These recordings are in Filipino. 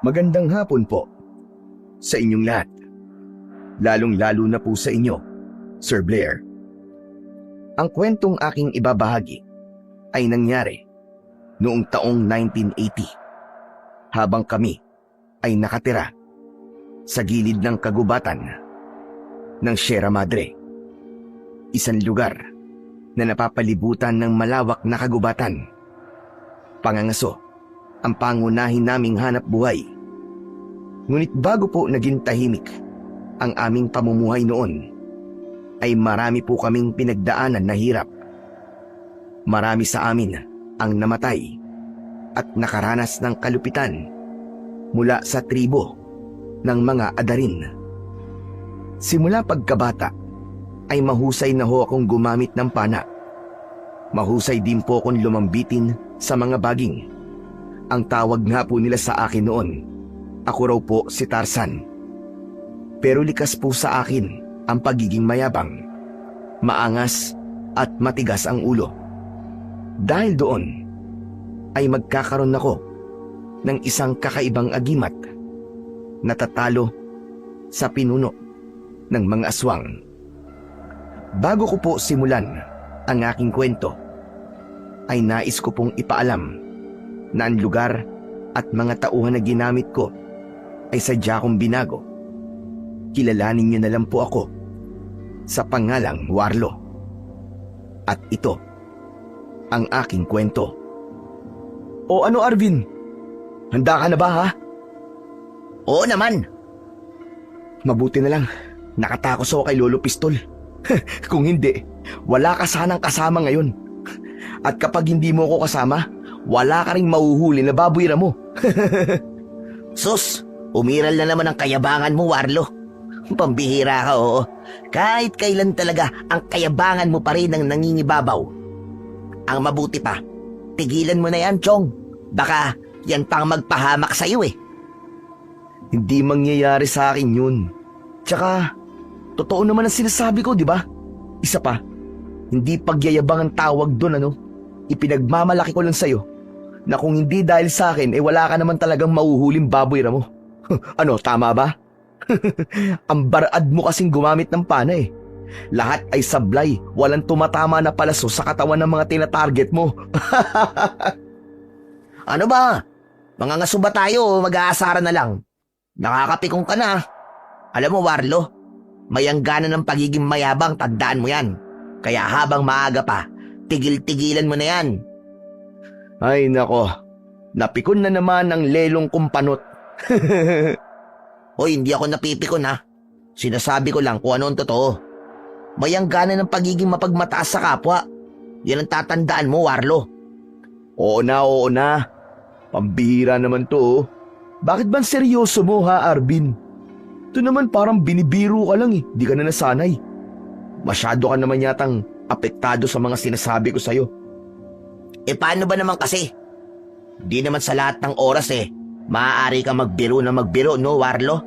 Magandang hapon po sa inyong lahat. Lalong-lalo na po sa inyo, Sir Blair. Ang kwentong aking ibabahagi ay nangyari noong taong 1980 habang kami ay nakatira sa gilid ng kagubatan ng Sierra Madre, isang lugar na napapalibutan ng malawak na kagubatan. Pangangaso ang pangunahin naming hanap buhay. Ngunit bago po naging tahimik ang aming pamumuhay noon, ay marami po kaming pinagdaanan na hirap. Marami sa amin ang namatay at nakaranas ng kalupitan mula sa tribo ng mga Adarin. Simula pagkabata ay mahusay na ho akong gumamit ng pana. Mahusay din po akong lumambitin sa mga baging. Ang tawag nga po nila sa akin noon, ako raw po si Tarzan. Pero likas po sa akin ang pagiging mayabang, maangas at matigas ang ulo. Dahil doon ay magkakaroon ako ng isang kakaibang agimat na tatalo sa pinuno ng mga aswang. Bago ko po simulan ang aking kwento, ay nais ko pong ipaalam na ang lugar at mga tauhan na ginamit ko ay sadya kong binago. Kilalanin niyo na lang po ako sa pangalang Warlo. At ito ang aking kwento. O ano, Arvin? Handa ka na ba, ha? Oo naman. Mabuti na lang, nakatakos ako kay Lolo Pistol. Kung hindi, wala ka sanang kasama ngayon. At kapag hindi mo ko kasama, wala ka ring mahuhuli na babuira mo. Sus, umiral na naman ang kayabangan mo, Warlo. Pambihira ka, oo. Kahit kailan talaga ang kayabangan mo pa rin ang nangingibabaw. Ang mabuti pa, tigilan mo na yan, Chong. Baka yan pang magpahamak sa'yo eh. Hindi mangyayari sa akin yun. Tsaka, totoo naman ang sinasabi ko, di ba? Isa pa, hindi pagyayabang ang tawag doon, ano? Ipinagmamalaki ko lang sa'yo na kung hindi dahil sa akin, wala ka naman talagang mahuhuling baboy mo. Ano, tama ba? Ang barad mo kasing gumamit ng pana eh. Lahat ay sablay, walang tumatama na palaso sa katawan ng mga tinatarget mo. Ano ba? Mga ngaso ba tayo o mag-aasara na lang? Nakakapikong ka na. Alam mo, Warlo, may hangganan ng pagiging mayabang, tandaan mo yan. Kaya habang maaga pa, tigil-tigilan mo na yan. Ay nako, napikon na naman ang lelong kumpanot. Hoy, hindi ako napipikon ha. Sinasabi ko lang kung ano ang totoo. May hangganan ng pagiging mapagmataas sa kapwa. Yan ang tatandaan mo, Warlo. Oo na. Pambihira naman to, oh. Bakit ba seryoso mo, ha, Arvin? Ito naman parang binibiro ka lang eh. Di ka na nasanay. Masyado ka naman yatang apektado sa mga sinasabi ko sa'yo. Eh paano ba naman kasi? Di naman sa lahat ng oras maaari ka magbiro na magbiro, no, Warlo?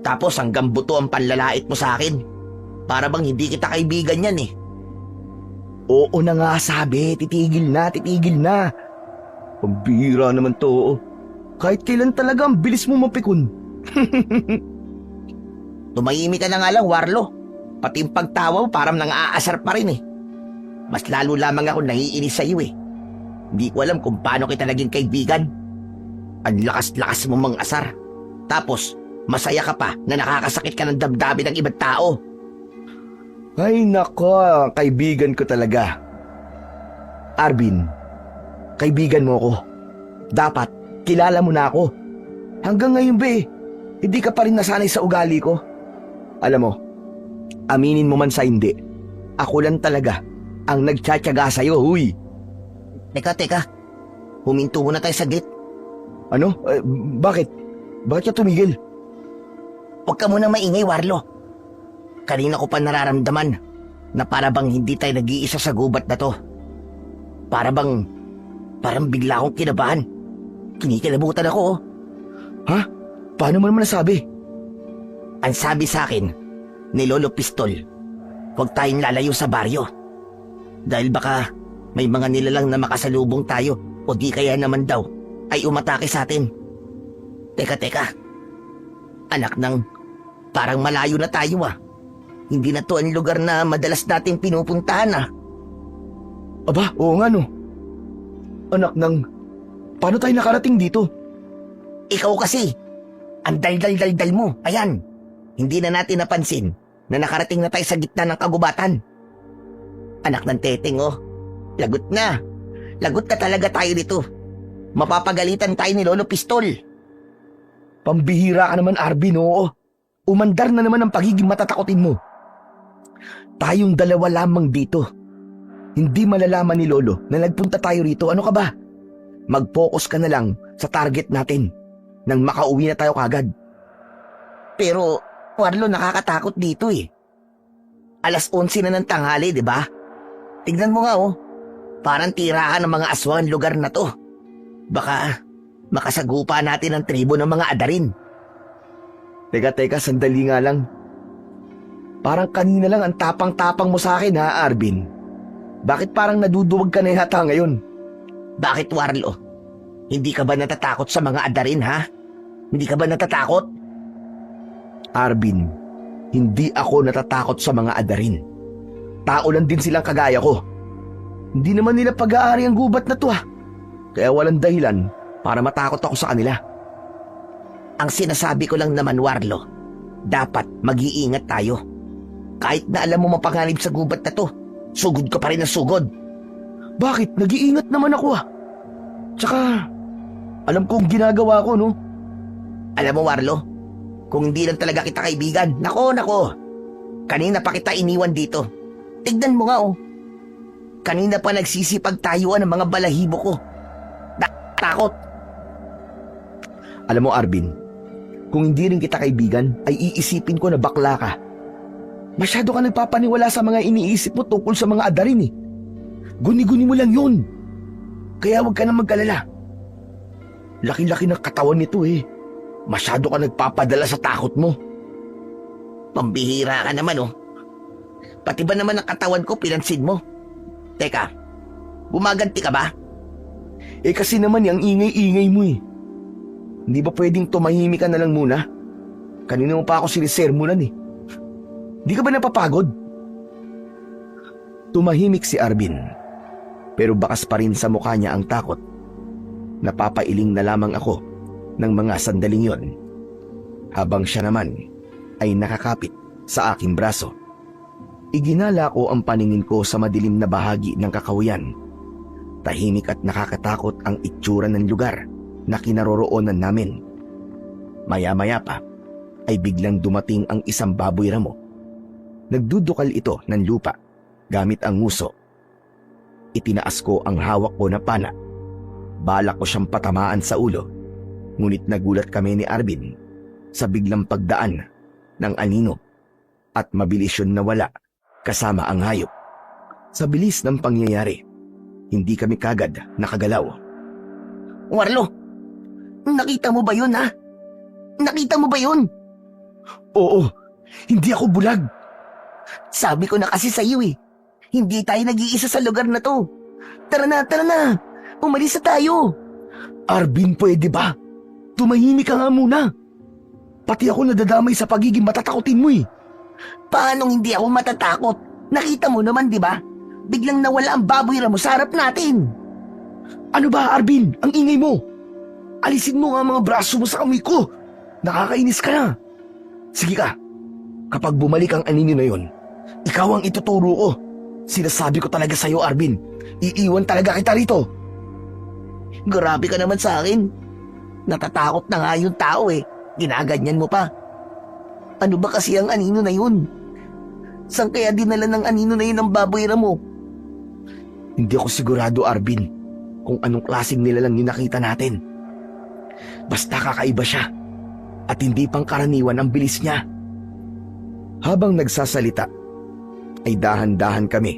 Tapos hanggang buto ang panlalait mo sa akin. Para bang hindi kita kaibigan yan eh. Oo na nga sabi, titigil na. Pambihira naman to, oh. Kahit kailan talaga ang bilis mo mapikon. Tumahimik ka na nga lang, Warlo. Pati yung pagtawa mo parang nang-aasar pa rin eh. Mas lalo lamang ako naiinis sa iyo eh. Hindi ko alam kung paano kita naging kaibigan. Ang lakas-lakas mo mang asar. Tapos, masaya ka pa na nakakasakit ka ng damdamin ng ibang tao. Ay nako, kaibigan ko talaga. Arvin, kaibigan mo ako. Dapat, kilala mo na ako. Hanggang ngayon ba hindi ka pa rin nasanay sa ugali ko. Alam mo, aminin mo man sa hindi, ako lang talaga ang nagtsatsaga sa'yo, huy. Teka. Huminto muna tayo saglit. Ano? Bakit? Bakit ka tumigil? Huwag ka munang maingay, Warlo. Kanina ko pa nararamdaman na para bang hindi tayo nag-iisa sa gubat na to. Parang bigla akong kinabahan. Kinikilabutan ako, oh. Ha? Paano mo naman nasabi? Ang sabi sa akin ni Lolo Pistol, huwag tayong lalayo sa baryo. Dahil baka may mga nilalang na makasalubong tayo o di kaya naman daw ay umatake sa atin. Teka. Anak ng, parang malayo na tayo ah. Hindi na to ang lugar na madalas natin pinupuntahan ah. Aba, oo nga no. Anak ng, paano tayo nakarating dito? Ikaw kasi, ang dal-dal-dal-dal mo. Ayan, hindi na natin napansin na nakarating na tayo sa gitna ng kagubatan. Anak ng teteng oh, lagot na. Lagot na talaga tayo dito. Mapapagalitan tayo ni Lolo Pistol. Pambihira ka naman, Arvin, oo. Umandar na naman ang pagiging matatakotin mo. Tayong dalawa lamang dito. Hindi malalaman ni Lolo na nagpunta tayo rito. Ano ka ba? Mag-focus ka na lang sa target natin nang makauwi na tayo kagad. Pero, Warlo, nakakatakot dito eh. 11:00 na ng tanghali, di ba? Tignan mo nga oh. Parang tirahan ng mga aswang lugar na to. Baka makasagupa natin ang tribo ng mga adarin. Teka, sandali nga lang. Parang kanina lang ang tapang-tapang mo sa akin ha, Arvin. Bakit parang naduduwag ka na yata ngayon? Bakit, Warlo? Hindi ka ba natatakot sa mga adarin, ha? Hindi ka ba natatakot? Arvin, hindi ako natatakot sa mga adarin. Tao lang din silang kagaya ko. Hindi naman nila pag-aari ang gubat na to ha. Kaya walang dahilan para matakot ako sa kanila. Ang sinasabi ko lang naman, Warlo, dapat mag-iingat tayo. Kahit na alam mo mapanganib sa gubat na to, sugod ka pa rin ang sugod. Bakit? Nag-iingat naman ako ah. Tsaka, alam kong ginagawa ko, no? Alam mo, Warlo, kung hindi lang talaga kita kaibigan, nako, kanina pa kita iniwan dito. Tignan mo nga oh. Kanina pa nagsisipag tayuan ng mga balahibo ko. Takot. Alam mo, Arvin, kung hindi rin kita kaibigan, ay iisipin ko na bakla ka. Masyado ka nagpapaniwala sa mga iniisip mo tungkol sa mga adarin eh. Guni-guni mo lang yun. Kaya huwag ka na mag-alala. Laki-laki ng katawan nito eh. Masyado ka nagpapadala sa takot mo. Pambihira ka naman oh. Pati ba naman ang katawan ko pinansin mo? Teka, gumaganti ka ba? Eh kasi naman yung ingay-ingay mo eh. Hindi ba pwedeng tumahimik ka na lang muna? Kanina mo pa ako sinisermonan eh. Di ka ba napapagod? Tumahimik si Arvin. Pero bakas pa rin sa mukha niya ang takot. Napapailing na lamang ako ng mga sandaling yon. Habang siya naman ay nakakapit sa aking braso. Iginala ko ang paningin ko sa madilim na bahagi ng kakahuyan. Tahimik at nakakatakot ang itsura ng lugar na kinaroroonan namin. Maya-maya pa ay biglang dumating ang isang baboy ramo. Nagdudukal ito ng lupa gamit ang nguso. Itinaas ko ang hawak ko na pana. Balak ko siyang patamaan sa ulo. Ngunit nagulat kami ni Arvin sa biglang pagdaan ng anino at mabilis yun nawala kasama ang hayop. Sa bilis ng pangyayari, hindi kami kagad nakagalaw. Warlo, nakita mo ba yun ha? Nakita mo ba yun? Oo, hindi ako bulag. Sabi ko na kasi sa iyo eh. Hindi tayo nag-iisa sa lugar na to. Tara na. Umalis na tayo. Arvin, pwede ba? Tumahimik ka nga muna. Pati ako nadadamay sa pagiging matatakotin mo eh. Paanong hindi ako matatakot? Nakita mo naman, di ba? Biglang nawala ang baboy ramo sa harap natin. Ano ba, Arvin? Ang ingay mo. Alisin mo nga ang mga braso mo sa kamay ko. Nakakainis ka na. Sige ka. Kapag bumalik ang anino na yon, ikaw ang ituturo ko. Sinasabi ko talaga sa'yo, Arvin. Iiwan talaga kita rito. Grabe ka naman sa akin. Natatakot na nga yung tao eh. Ginaganyan mo pa. Ano ba kasi ang anino na yun? Saan kaya dinala ng anino na yun ang baboy ramo? Hindi ako sigurado, Arvin, kung anong klaseng nilalang yung nakita natin. Basta kakaiba siya at hindi pang karaniwan ang bilis niya. Habang nagsasalita, ay dahan-dahan kami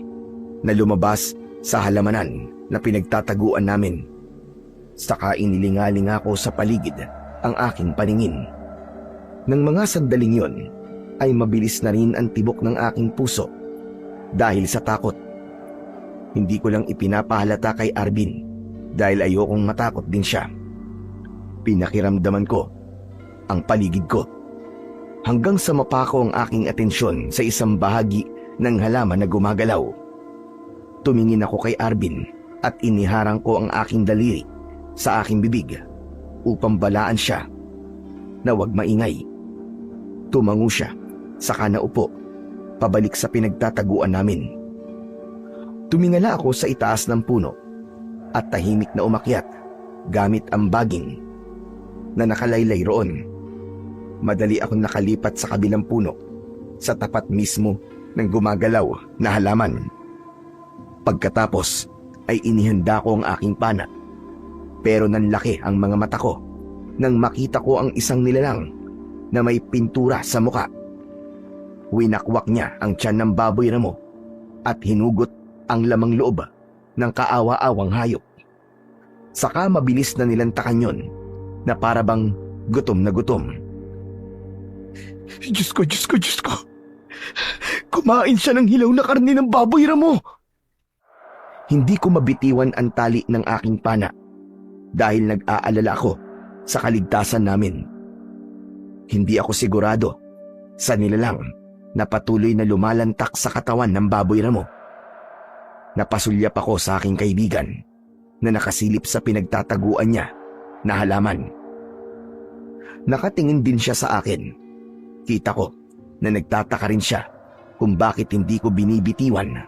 na lumabas sa halamanan na pinagtataguan namin. Saka inilingaling ako sa paligid ang aking paningin. Nang mga sandaling yon, ay mabilis na rin ang tibok ng aking puso dahil sa takot. Hindi ko lang ipinapahalata kay Arvin dahil ayokong matakot din siya. Pinakiramdaman ko ang paligid ko. Hanggang sa mapako ang aking atensyon sa isang bahagi ng halaman na gumagalaw. Tumingin ako kay Arvin at iniharang ko ang aking daliri sa aking bibig upang balaan siya na huwag maingay. Tumango siya, saka naupo, pabalik sa pinagtataguan namin. Tumingala ako sa itaas ng puno at tahimik na umakyat gamit ang baging na nakalaylay roon. Madali akong nakalipat sa kabilang puno sa tapat mismo ng gumagalaw na halaman. Pagkatapos ay inihanda ko ang aking pana, pero nanlaki ang mga mata ko nang makita ko ang isang nilalang na may pintura sa muka. Winakwak niya ang tiyan ng baboy ramo at hinugot ang lamang loob ng kaawa-awang hayop. Saka mabilis na nilantakan yon na parabang gutom na gutom. Diyos ko, Diyos ko, Diyos ko! Kumain siya ng hilaw na karne ng baboy ramo! Hindi ko mabitiwan ang tali ng aking pana dahil nag-aalala ako sa kaligtasan namin. Hindi ako sigurado sa nilalang na patuloy na lumalantak sa katawan ng baboy ramo. Napasulyap ako sa aking kaibigan na nakasilip sa pinagtataguan niya na halaman. Nakatingin din siya sa akin. Kita ko na nagtataka rin siya kung bakit hindi ko binibitiwan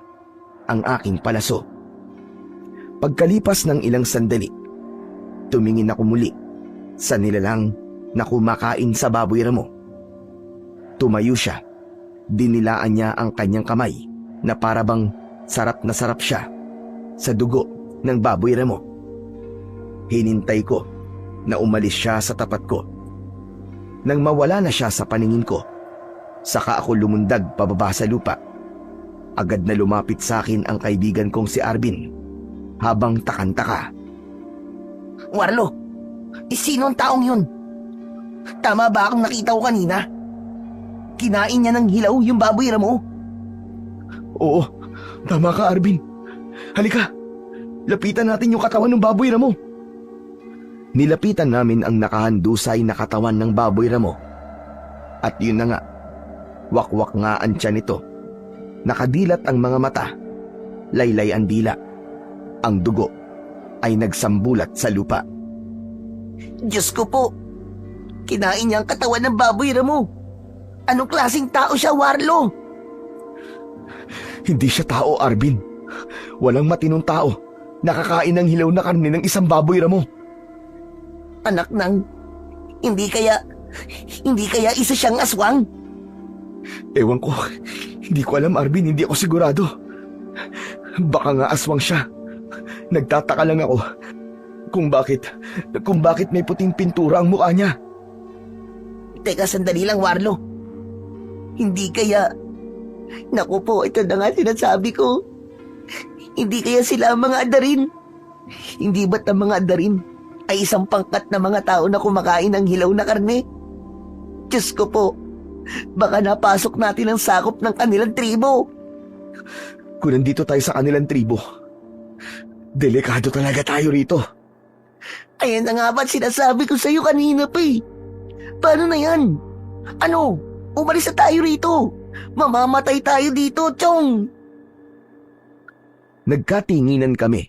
ang aking palaso. Pagkalipas ng ilang sandali, tumingin ako muli sa nilalang na kumakain sa baboy ramo. Tumayo siya, dinilaan niya ang kanyang kamay na parabang sarap na sarap siya sa dugo ng baboy ramo. Hinintay ko na umalis siya sa tapat ko. Nang mawala na siya sa paningin ko, saka ako lumundag pababa sa lupa. Agad na lumapit sa akin ang kaibigan kong si Arvin habang takantaka. Warlo, sino ang taong yun? Tama ba akong nakita ko kanina? Kinain niya ng hilaw yung baboy ramo? Oo, tama ka Arvin. Halika, lapitan natin yung katawan ng baboy ramo. Nilapitan namin ang nakahandusay na katawan ng baboy ramo. At yun na nga, wakwak nga ang tiyan nito. Nakadilat ang mga mata, laylay ang dila. Ang dugo ay nagsambulat sa lupa. Diyos ko po, kinain niya ang katawan ng baboy ramo. Anong klaseng tao siya, Warlo? Hindi siya tao, Arvin. Walang matinong tao nakakain ng hilaw na karne ng isang baboy ramo. Anak ng, hindi kaya isa siyang aswang? Ewan ko, hindi ko alam Arvin, hindi ako sigurado. Baka nga aswang siya. Nagtataka lang ako kung bakit may puting pintura ang mukha niya. Teka, sandali lang, Warlo. Hindi kaya, naku po, ito na nga sinasabi ko. Hindi kaya sila ang mga adarin? Hindi ba't ang mga adarin ay isang pangkat na mga tao na kumakain ng hilaw na karne? Diyos ko po, baka napasok natin ang sakop ng kanilang tribo. Kung nandito tayo sa kanilang tribo, delikado talaga tayo rito. Ayan na nga ba't sinasabi ko sa'yo kanina pa eh. Paano na yan? Ano? Umalis na tayo rito. Mamamatay tayo dito, Chong. Nagkatinginan kami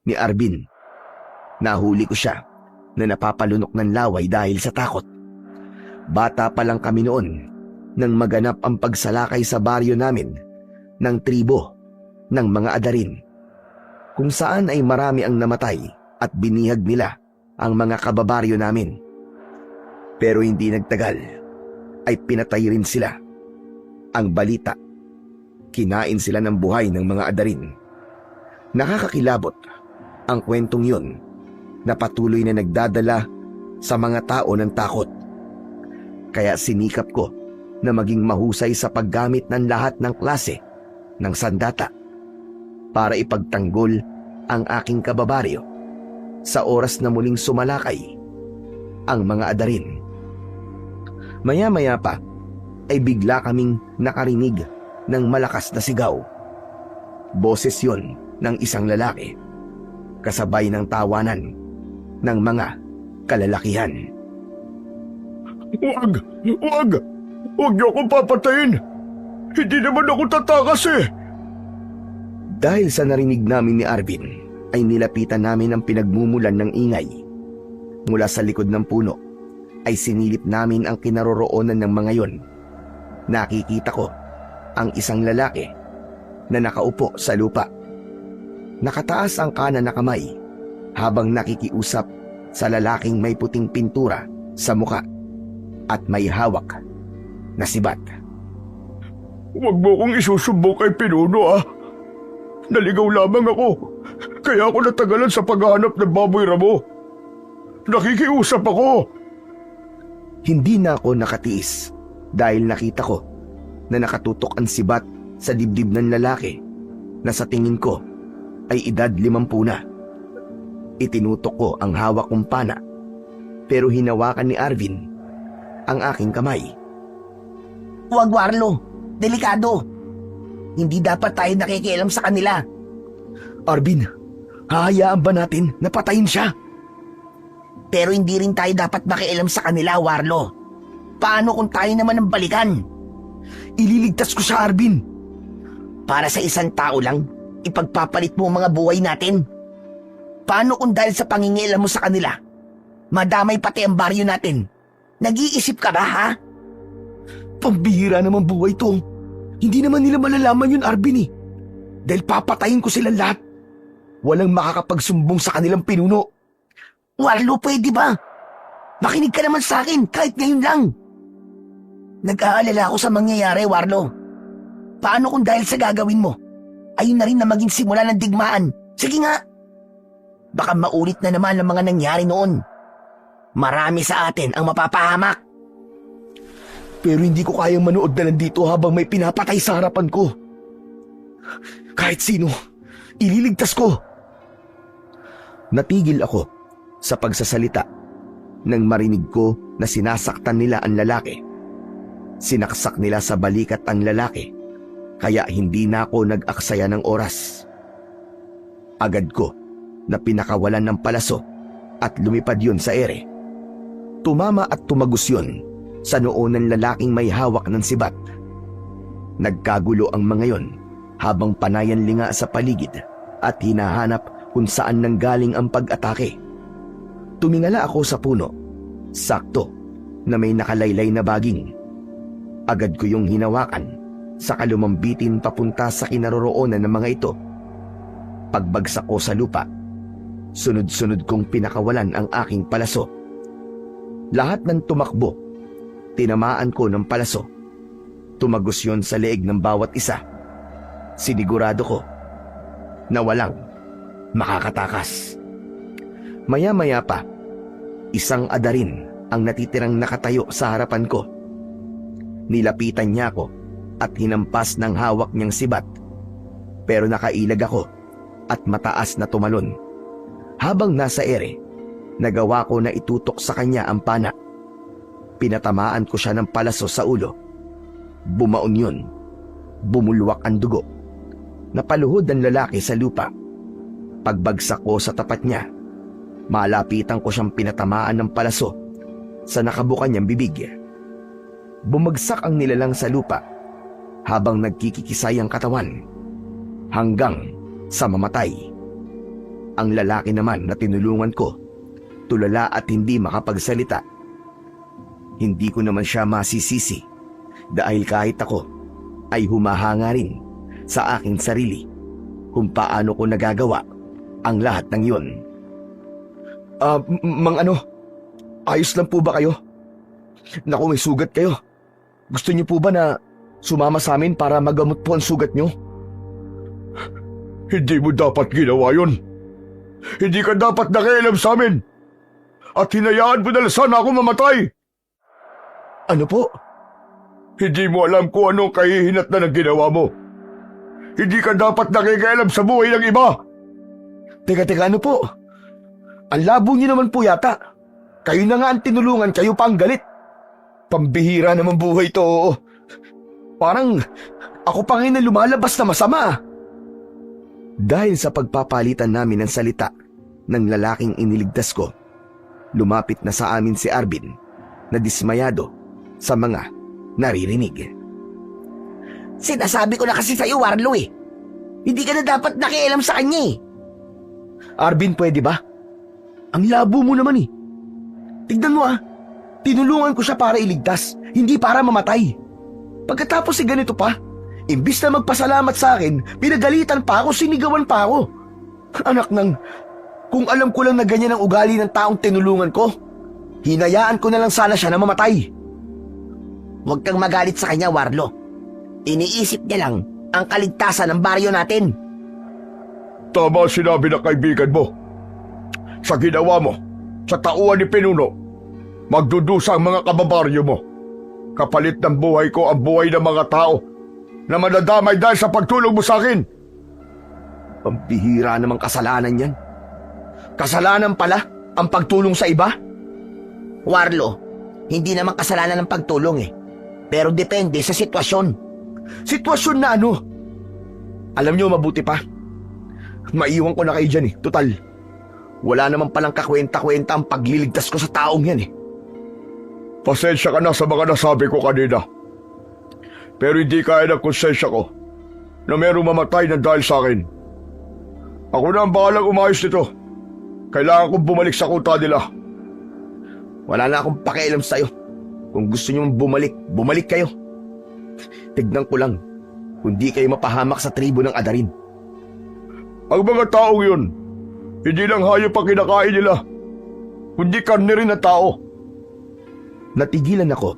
ni Arvin. Nahuli ko siya na napapalunok ng laway dahil sa takot. Bata pa lang kami noon nang maganap ang pagsalakay sa baryo namin ng tribo ng mga adarin, kung saan ay marami ang namatay at binihag nila ang mga kababaryo namin. Pero hindi nagtagal ay pinatay rin sila. Ang balita, kinain sila ng buhay ng mga adarin. Nakakakilabot ang kwentong yun na patuloy na nagdadala sa mga tao ng takot. Kaya sinikap ko na maging mahusay sa paggamit ng lahat ng klase ng sandata para ipagtanggol ang aking kababaryo sa oras na muling sumalakay ang mga adarin. Maya-maya pa ay bigla kaming nakarinig ng malakas na sigaw. Boses yon ng isang lalaki, kasabay ng tawanan ng mga kalalakihan. Huwag! Huwag! Huwag niyo akong papatayin! Hindi naman ako tatakas eh! Dahil sa narinig namin ni Arvin, ay nilapitan namin ang pinagmumulan ng ingay. Mula sa likod ng puno, ay sinilip namin ang kinaroroonan ng mga yon. Nakikita ko ang isang lalaki na nakaupo sa lupa. Nakataas ang kanan na kamay habang nakikiusap sa lalaking may puting pintura sa muka at may hawak na sibat. Huwag mo akong isusumbong kay Pinuno ah! Naligaw lamang ako, kaya ako natagalan sa paghahanap ng baboy ramo. Nakikiusap ako! Hindi na ako nakatiis dahil nakita ko na nakatutok ang sibat sa dibdib ng lalaki na sa tingin ko ay edad 50 na. Itinutok ko ang hawak kong pana pero hinawakan ni Arvin ang aking kamay. Huwag, Warlo. Delikado. Hindi dapat tayo nakikialam sa kanila. Arvin, hahayaan ba natin na patayin siya? Pero hindi rin tayo dapat makialam sa kanila, Warlo. Paano kung tayo naman ang balikan? Ililigtas ko siya, Arvin. Para sa isang tao lang, ipagpapalit mo ang mga buhay natin. Paano kung dahil sa pangingialam mo sa kanila, madamay pati ang baryo natin? Nag-iisip ka ba, ha? Pambihira naman buhay to. Hindi naman nila malalaman yun, Arvin eh. Dahil papatayin ko silang lahat. Walang makakapagsumbong sa kanilang pinuno. Warlo, pwede ba? Makinig ka naman sa akin kahit ngayon lang. Nag-aalala ako sa mangyayari, Warlo. Paano kung dahil sa gagawin mo, ayun na rin na maging simula ng digmaan? Sige nga. Baka maulit na naman ang mga nangyari noon. Marami sa atin ang mapapahamak. Pero hindi ko kayang manood na nandito habang may pinapatay sa harapan ko. Kahit sino, ililigtas ko. Natigil ako sa pagsasalita nang marinig ko na sinasaktan nila ang lalaki. Sinaksak nila sa balikat ang lalaki, kaya hindi na ako nag-aksaya ng oras. Agad ko na pinakawalan ng palaso at lumipad yun sa ere. Tumama at tumagos yun sa noo ng lalaking may hawak ng sibat. Nagkagulo ang mga yon habang panayan linga sa paligid at hinahanap kung saan nanggaling ang pag-atake. Tumingala ako sa puno, sakto na may nakalaylay na baging. Agad ko yung hinawakan sa lumambitin papunta sa kinaroroonan ng mga ito. Pagbagsak ko sa lupa, sunod-sunod kong pinakawalan ang aking palaso. Lahat ng tumakbo, tinamaan ko ng palaso. Tumagos yon sa leeg ng bawat isa. Sinigurado ko na walang makakatakas. Maya-maya pa, isang adarin ang natitirang nakatayo sa harapan ko. Nilapitan niya ako at hinampas ng hawak niyang sibat. Pero nakailag ako at mataas na tumalon. Habang nasa ere, nagawa ko na itutok sa kanya ang pana. Pinatamaan ko siya ng palaso sa ulo. Bumaon yun. Bumulwak ang dugo. Napaluhod ang lalaki sa lupa. Pagbagsak ko sa tapat niya, malapitan ko siyang pinatamaan ng palaso sa nakabuka niyang bibig. Bumagsak ang nilalang sa lupa habang nagkikikisay ang katawan hanggang sa mamatay. Ang lalaki naman na tinulungan ko, tulala at hindi makapagsalita. Hindi ko naman siya masisisi dahil kahit ako ay humahanga rin sa aking sarili kung paano ko nagagawa ang lahat ng yon. Mang ano, ayos lang po ba kayo? Naku, may sugat kayo. Gusto niyo po ba na sumama sa amin para magamot po ang sugat niyo? Hindi mo dapat ginawa yun. Hindi ka dapat nakialam sa amin. At hinayaan mo na sana ako mamatay. Ano po? Hindi mo alam kung anong kahihinatnan ang ginawa mo. Hindi ka dapat nakikialam sa buhay ng iba. Teka, ano po? Ang labo niyo naman po yata. Kayo na nga ang tinulungan, kayo pa ang galit. Pambihira naman buhay to. Parang ako pa ngayon na lumalabas na masama. Dahil sa pagpapalitan namin ng salita ng lalaking iniligtas ko, lumapit na sa amin si Arvin na dismayado sa mga naririnig. Sinasabi ko na kasi sa'yo, Warlo eh. Hindi ka na dapat nakialam sa kanya eh. Arvin, pwede ba? Ang labo mo naman eh. Tignan mo tinulungan ko siya para iligtas, hindi para mamatay. Pagkatapos ganito pa, imbis na magpasalamat sa akin, pinagalitan pa ako, sinigawan pa ako. Anak ng, kung alam ko lang na ganyan ang ugali ng taong tinulungan ko, hinayaan ko na lang sana siya na mamatay. Huwag kang magalit sa kanya, Warlo. Iniisip niya lang ang kaligtasan ng baryo natin. Tama sinabi ng kaibigan mo. Sa ginawa mo, sa tauhan ni Pinuno, magdudusa ang mga kababaryo mo. Kapalit ng buhay ko ang buhay ng mga tao na madadamay dahil sa pagtulong mo sa akin. Pambihira namang kasalanan yan. Kasalanan pala ang pagtulong sa iba? Warlo, hindi naman kasalanan ng pagtulong eh. Pero depende sa sitwasyon. Sitwasyon na ano? Alam nyo, mabuti pa. Maiwan ko na kayo dyan eh. Total, wala naman palang kakwenta-kwenta ang pagliligtas ko sa taong yan eh. Pasensya ka na sa mga nasabi ko kanina. Pero hindi kaya ng konsensya ko na merong mamatay na dahil sa akin. Ako na ang bahalang umayos nito. Kailangan kong bumalik sa kuta nila. Wala na akong pakialam sa'yo. Kung gusto nyo bumalik, bumalik kayo. Tignan ko lang kung di kayo mapahamak sa tribo ng Adarin. Ang mga taong yun, hindi lang hayop ang kinakain nila, kundi karne rin na tao. Natigilan ako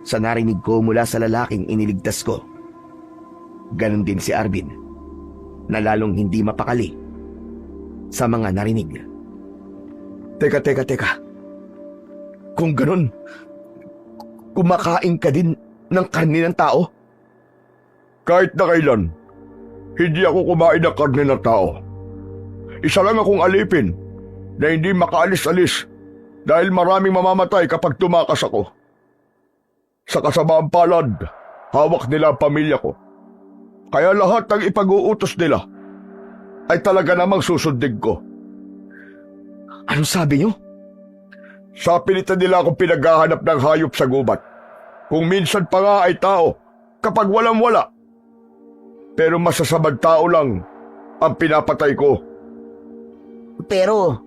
sa narinig ko mula sa lalaking iniligtas ko. Ganon din si Arvin, na lalong hindi mapakali sa mga narinig. Teka. Kung ganon, kumakain ka din ng karne ng tao? Kahit na kailan, hindi ako kumain ng karne ng tao. Isa lang akong alipin na hindi makaalis-alis dahil maraming mamamatay kapag tumakas ako. Sa kasamaang palad, hawak nila ang pamilya ko. Kaya lahat ng ipag-uutos nila ay talaga namang susundin ko. Ano sabi niyo? Sa pilitan nila akong pinaghahanap ng hayop sa gubat. Kung minsan pa nga ay tao, kapag walang-wala. Pero masasamad tao lang ang pinapatay ko. Pero,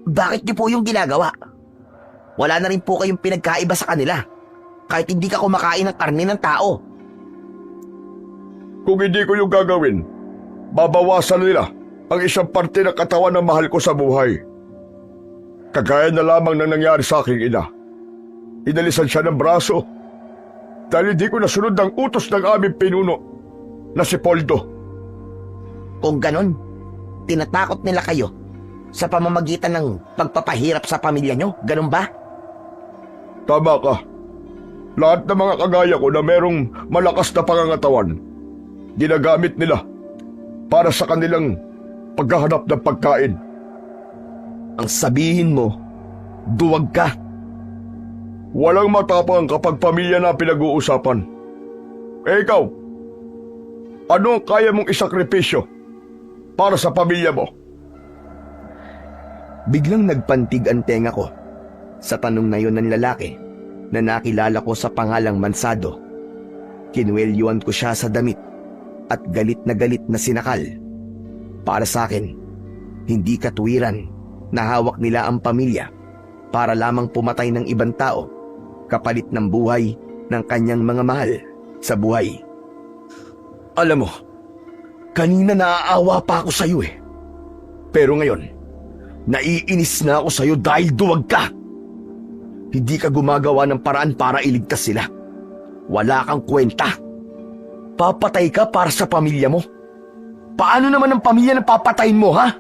bakit niyo po yung ginagawa? Wala na rin po kayong pinagkaiba sa kanila. Kahit hindi ka kumakain ng karne ng tao. Kung hindi ko yung gagawin, babawasan nila ang isang parte ng katawan ng mahal ko sa buhay. Kagaya na lamang ng nangyari sa aking ina. Inalisan siya ng braso dahil hindi ko nasunod ang utos ng aming pinuno na si Poldo. Kung ganon, tinatakot nila kayo sa pamamagitan ng pagpapahirap sa pamilya nyo, ganon ba? Tama ka. Lahat ng mga kagaya ko na merong malakas na pangangatawan, ginagamit nila para sa kanilang paghahanap ng pagkain. Ang sabihin mo, duwag ka. Walang matapang kapag pamilya na pinag-uusapan. Ikaw, ano ang kaya mong isakripisyo para sa pamilya mo? Biglang nagpantig ang tenga ko sa tanong na yon ng lalaki na nakilala ko sa pangalang Mansado. Kinuwelyuan ko siya sa damit at galit na sinakal. Para sa akin, hindi katuwiran na hawak nila ang pamilya para lamang pumatay ng ibang tao kapalit ng buhay ng kanyang mga mahal sa buhay. Alam mo, kanina naaawa pa ako sa iyo eh. Pero ngayon, naiinis na ako sa iyo dahil duwag ka. Hindi ka gumagawa ng paraan para iligtas sila. Wala kang kwenta. Papatay ka para sa pamilya mo. Paano naman ang pamilya na papatayin mo, ha?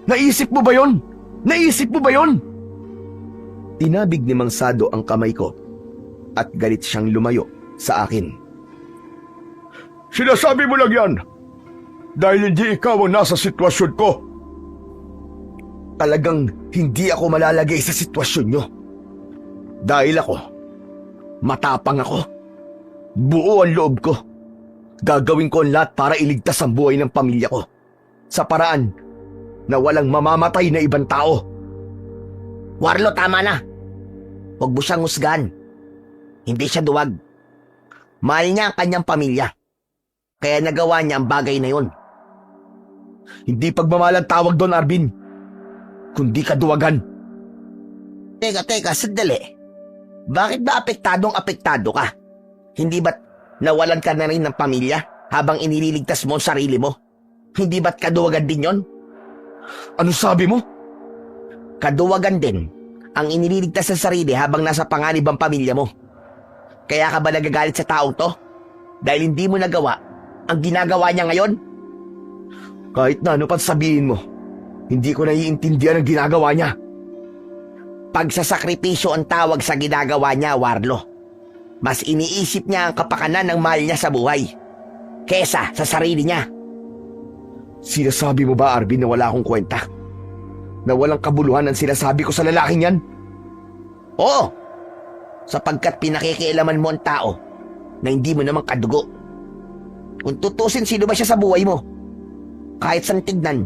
Naisip mo ba yon? Naisip mo ba yon? Tinabig ni Mang Sado ang kamay ko at galit siyang lumayo sa akin. Sinasabi mo lang yan dahil hindi ikaw ang nasa sitwasyon ko. Talagang hindi ako malalagay sa sitwasyon nyo. Dahil ako, matapang ako. Buo ang loob ko. Gagawin ko ang lahat para iligtas ang buhay ng pamilya ko. Sa paraan na walang mamamatay na ibang tao. Warlo, tama na. Huwag mo siyang husgahan. Hindi siya duwag. Mahal niya ang kanyang pamilya. Kaya nagawa niya ang bagay na yun. Hindi pagmamahal ang tawag doon, Arvin. Kundi kaduwagan. Teka, sandali. Bakit ba apektado ka? Hindi ba't nawalan ka na rin ng pamilya habang inililigtas mo ang sarili mo? Hindi ba't kaduwagan din yon? Ano sabi mo? Kaduwagan din ang inililigtas sa sarili habang nasa panganib ang pamilya mo. Kaya ka ba nagagalit sa taong to? Dahil hindi mo nagawa ang ginagawa niya ngayon? Kahit na ano pang sabihin mo, hindi ko naiintindihan ang ginagawa niya. Pagsasakripisyo ang tawag sa ginagawa niya, Warlo. Mas iniisip niya ang kapakanan ng mahal niya sa buhay kesa sa sarili niya. Sinasabi mo ba, Arvin, na wala akong kwenta? Na walang kabuluhan ang sinasabi ko sa lalaking yan? Oo, sapagkat pinakikialaman mo ang tao na hindi mo naman kadugo. Kung tutusin, sino ba siya sa buhay mo? Kahit saan tignan,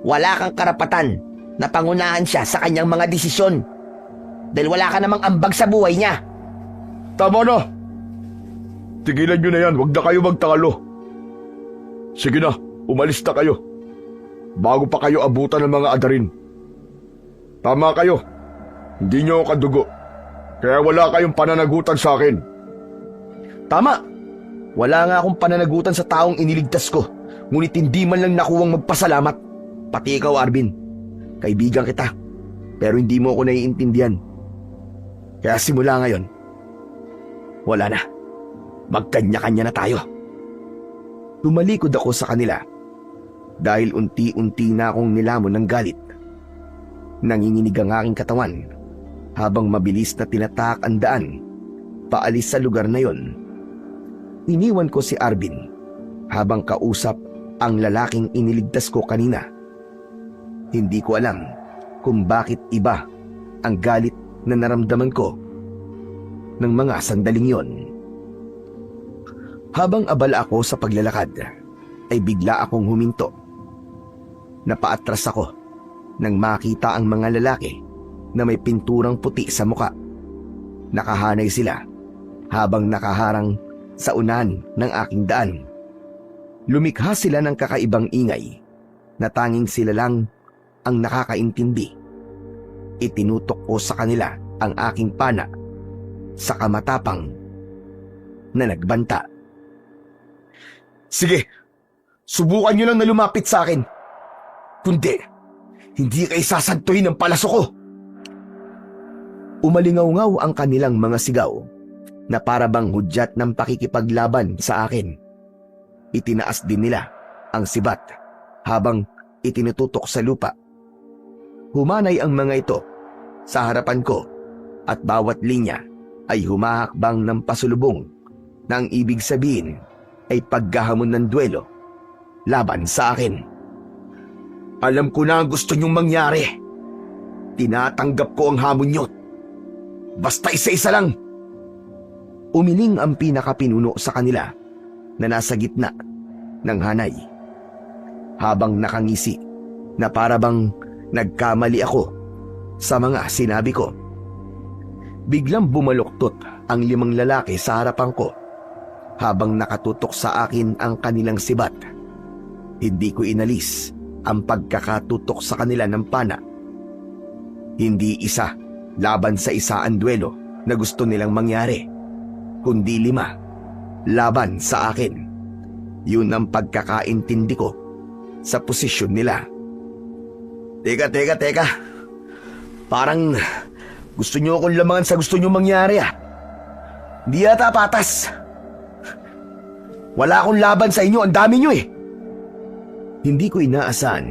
wala kang karapatan na pangunahan siya sa kanyang mga desisyon dahil wala ka namang ambag sa buhay niya. Tama na! Tigilan nyo na yan, huwag na kayo magtalo. Sige na, umalis na kayo. Bago pa kayo abutan ng mga adarin. Tama kayo, hindi nyo ako kadugo. Kaya wala kayong pananagutan sa akin. Tama! Wala nga akong pananagutan sa taong iniligtas ko, ngunit hindi man lang nakuwang magpasalamat. Pati ikaw, Arvin. Kaibigan kita, pero hindi mo ako naiintindihan. Kaya simula ngayon, wala na. Magkanya-kanya na tayo. Tumalikod ako sa kanila dahil unti-unti na akong nilamon ng galit. Nanginginig ang aking katawan habang mabilis na tinatak ang daan paalis sa lugar na yon. Iniwan ko si Arvin habang kausap ang lalaking iniligtas ko kanina. Hindi ko alam kung bakit iba ang galit na naramdaman ko ng mga sandaling yon. Habang abala ako sa paglalakad, ay bigla akong huminto. Napaatras ako nang makita ang mga lalaki na may pinturang puti sa muka. Nakahanay sila habang nakaharang sa unahan ng aking daan. Lumikha sila ng kakaibang ingay na tanging sila lang ang nakakaintindi. Itinutok ko sa kanila ang aking pana sa kamatapang na nagbanta. Sige, subukan nyo lang na lumapit sa akin. Kundi, hindi kayo sasantuhin ng palaso ko. Umalingaw-ngaw ang kanilang mga sigaw na parabang hudyat ng pakikipaglaban sa akin. Itinaas din nila ang sibat habang itinututok sa lupa. Humanay ang mga ito sa harapan ko at bawat linya ay humahakbang ng pasulubong na ang ibig sabihin ay paghahamon ng duelo laban sa akin. Alam ko na ang gusto niyong mangyari. Tinatanggap ko ang hamon niyo. Basta isa-isa lang. Umiling ang pinakapinuno sa kanila na nasa gitna ng hanay. Habang nakangisi na parabang nagkamali ako sa mga sinabi ko. Biglang bumaluktot ang 5 lalaki sa harapan ko habang nakatutok sa akin ang kanilang sibat. Hindi ko inalis ang pagkakatutok sa kanila ng pana. Hindi isa laban sa isa ang duelo na gusto nilang mangyari, kundi 5 laban sa akin. Yun ang pagkakaintindi ko sa posisyon nila. Teka. Parang gusto nyo akong lamangan sa gusto nyo mangyari ah. Di yata patas. Wala akong laban sa inyo, ang dami nyo eh. Hindi ko inaasahan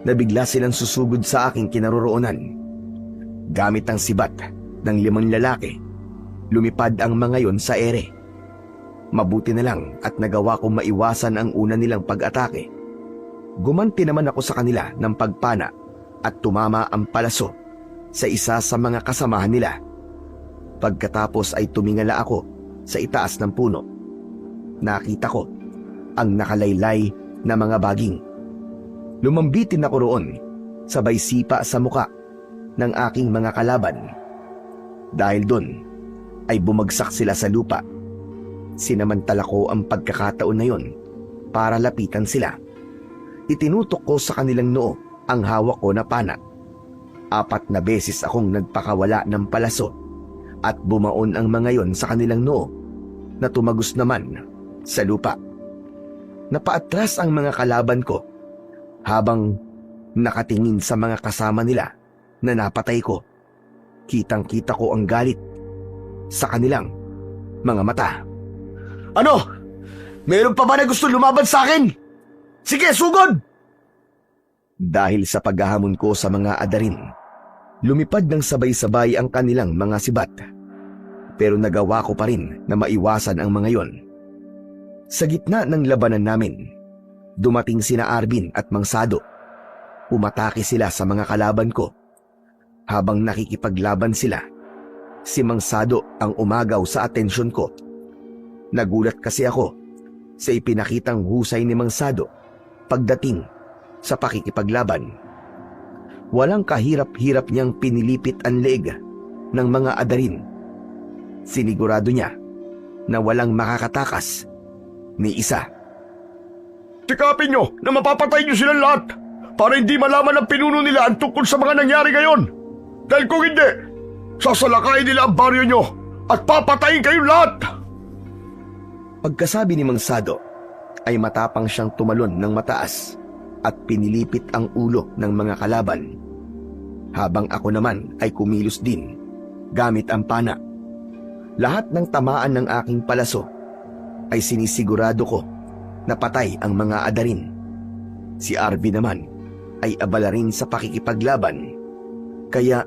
na bigla silang susugod sa aking kinaroroonan. Gamit ang sibat ng 5 lalaki, lumipad ang mga yon sa ere. Mabuti na lang at nagawa kong maiwasan ang una nilang pag-atake. Gumanti naman ako sa kanila ng pagpana at tumama ang palaso sa isa sa mga kasamahan nila. Pagkatapos ay tumingala ako sa itaas ng puno. Nakita ko ang nakalaylay na mga baging. Lumambitin ako roon, sabay sipa sa muka ng aking mga kalaban. Dahil doon ay bumagsak sila sa lupa. Sinamantala ko ang pagkakataon na yon para lapitan sila. Itinutok ko sa kanilang noo ang hawak ko na pana. 4 na beses akong nagpakawala ng palaso at bumaon ang mga yon sa kanilang noo na tumagos naman sa lupa. Napaatras ang mga kalaban ko habang nakatingin sa mga kasama nila na napatay ko. Kitang-kita ko ang galit sa kanilang mga mata. Ano? Meron pa ba na gusto lumaban sa akin? Sige, sugod! Dahil sa paghahamon ko sa mga adarin, lumipad ng sabay-sabay ang kanilang mga sibat. Pero nagawa ko pa rin na maiwasan ang mga yon. Sa gitna ng labanan namin, dumating sina Arvin at Mang Sado. Umatake sila sa mga kalaban ko. Habang nakikipaglaban sila, si Mang Sado ang umagaw sa atensyon ko. Nagulat kasi ako sa ipinakitang husay ni Mang Sado pagdating sa pakikipaglaban. Walang kahirap-hirap niyang pinilipit ang leeg ng mga adarin. Sinigurado niya na walang makakatakas ni isa. Tikapin nyo na mapapatay nyo silang lahat para hindi malaman ng pinuno nila ang tungkol sa mga nangyari ngayon. Dahil kung hindi, sasalakayin nila ang baryo nyo at papatayin kayong lahat. Pagkasabi ni Mang Sado, ay matapang siyang tumalon ng mataas at pinilipit ang ulo ng mga kalaban. Habang ako naman ay kumilos din gamit ang pana. Lahat ng tamaan ng aking palaso ay sinisigurado ko na patay ang mga adarin. Si Arvin naman ay abala rin sa pakikipaglaban, kaya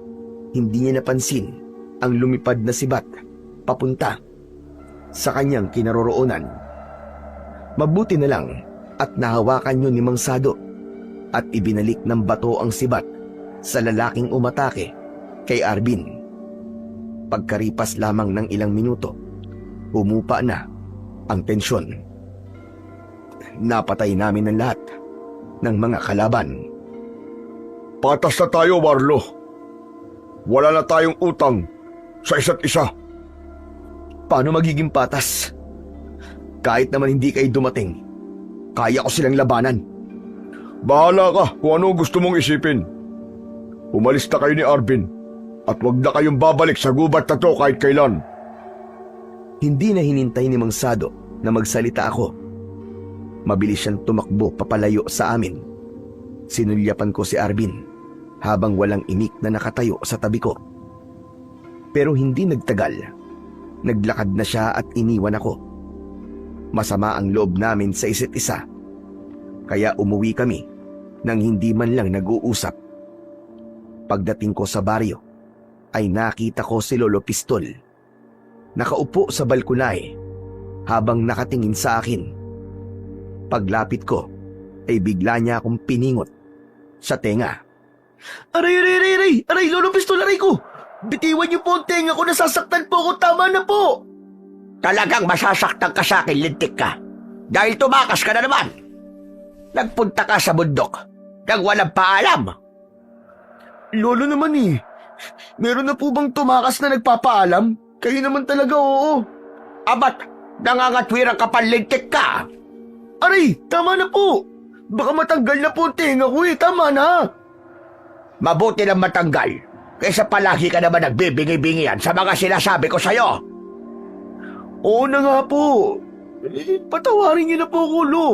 hindi niya napansin ang lumipad na sibat papunta sa kanyang kinaroroonan. Mabuti na lang at nahawakan yun ni Mang Sado at ibinalik ng bato ang sibat sa lalaking umatake kay Arvin. Pagkaripas lamang ng ilang minuto, humupa na ang tensyon. Napatay namin ang lahat ng mga kalaban. Patas na tayo, Warlo. Wala na tayong utang sa isa't isa. Paano magiging patas? Kahit naman hindi kayo dumating, kaya ko silang labanan. Bahala ka kung ano gusto mong isipin. Umalis na kayo ni Arvin at huwag na kayong babalik sa gubat na to kahit kailan. Hindi na hinintay ni Mang Sado na magsalita ako. Mabilis siyang tumakbo papalayo sa amin. Sinulyapan ko si Arvin habang walang imik na nakatayo sa tabi ko. Pero hindi nagtagal. Naglakad na siya at iniwan ako. Masama ang loob namin sa isa't isa. Kaya umuwi kami nang hindi man lang nag-uusap. Pagdating ko sa baryo, ay nakita ko si Lolo Pistol. Nakaupo sa balkonahe habang nakatingin sa akin. Paglapit ko, ay bigla niya akong piningot sa tenga. Aray, aray, aray, aray! Aray, Lolo Pistol, aray ko! Bitiwan niyo po ang tenga ko, nasasaktan po ako, tama na po! Talagang masasaktan ka sa akin, lintik ka. Dahil tumakas ka na naman. Nagpunta ka sa bundok nang walang paalam. Lolo naman eh. Meron na po bang tumakas na nagpapaalam? Kayo naman talaga, oo. Abat, nangangatwirang ka panlintik ka. Aray, tama na po. Baka matanggal na po ang tenga ko eh, tama na. Mabuti lang matanggal, kaysa palagi ka naman nagbibingi-bingian sa mga sinasabi ko sa'yo. Oo na nga po. Patawarin niyo na po ako, Lo.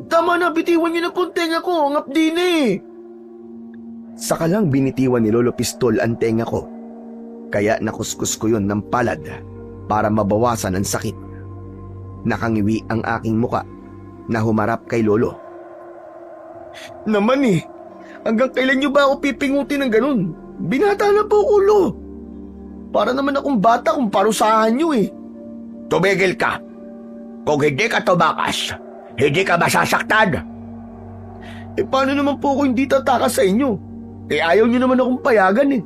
Tama na, bitiwan niyo na po ang tenga ko, ang abdi na eh. Saka lang binitiwan ni Lolo Pistol ang tenga ko. Kaya nakuskus ko yun ng palad para mabawasan ang sakit. Nakangiwi ang aking muka na humarap kay Lolo. Naman eh, hanggang kailan niyo ba ako pipingutin ng ganun? Binata na po, Lo. Para naman akong bata kung parusahan niyo eh. Tumigil ka. Kung hindi ka tumakas, hindi ka masasaktan. Eh paano naman po ako hindi tatakas sa inyo? Eh ayaw niyo naman akong payagan eh.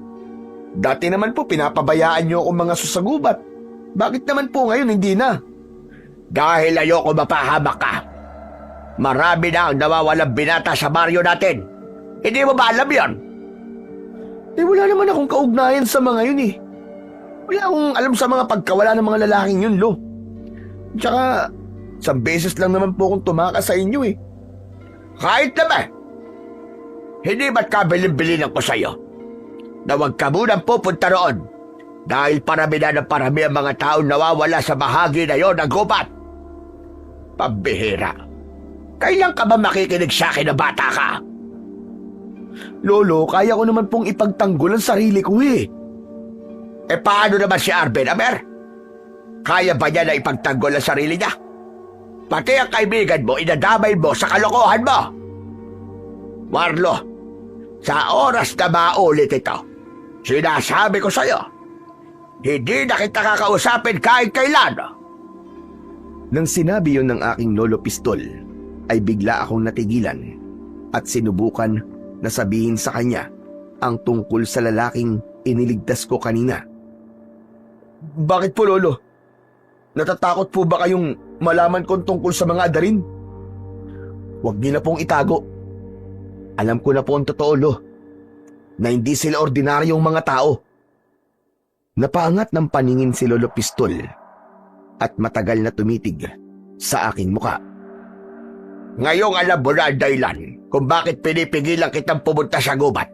Dati naman po pinapabayaan niyo akong mga susagubat. Bakit naman po ngayon hindi na? Dahil ayoko mapahamak ka. Marami na ang nawawalang binata sa baryo natin. Hindi mo ba alam yan? Eh wala naman akong kaugnayan sa mga yun eh. Wala akong alam sa mga pagkawala ng mga lalaking yun, Lo. Tsaka, isang beses lang naman po akong tumakas sa inyo eh. Kahit naman, hindi ba't kabilin-bilin ko sa'yo na huwag ka munang pupunta roon dahil parami na ng parami ang mga taong nawawala sa bahagi na yon ng gubat? Pambihira. Kailan ka ba makikinig sa akin na bata ka? Lolo, kaya ko naman pong ipagtanggol ang sarili ko eh. E paano naman si Arben, Aber? Kaya ba niya na ipagtanggol ang sarili niya? Pati ang kaibigan mo, inadamay mo sa kalokohan mo. Marlo, sa oras na maulit ito, sinasabi ko sa'yo, hindi na kita kakausapin kahit kailan. Nang sinabi yon ng aking lolo Pistol, ay bigla akong natigilan at sinubukan na sabihin sa kanya ang tungkol sa lalaking iniligtas ko kanina. Bakit po, Lolo? Natatakot po ba kayong malaman kong tungkol sa mga adarin? Huwag niyo na pong itago. Alam ko na po ang totoo, Lo, na hindi sila ordinaryong mga tao. Napaangat ng paningin si Lolo Pistol at matagal na tumitig sa aking muka. Ngayong alam mo na ang dahilan kung bakit pinipigilan kitang pumunta sa gubat.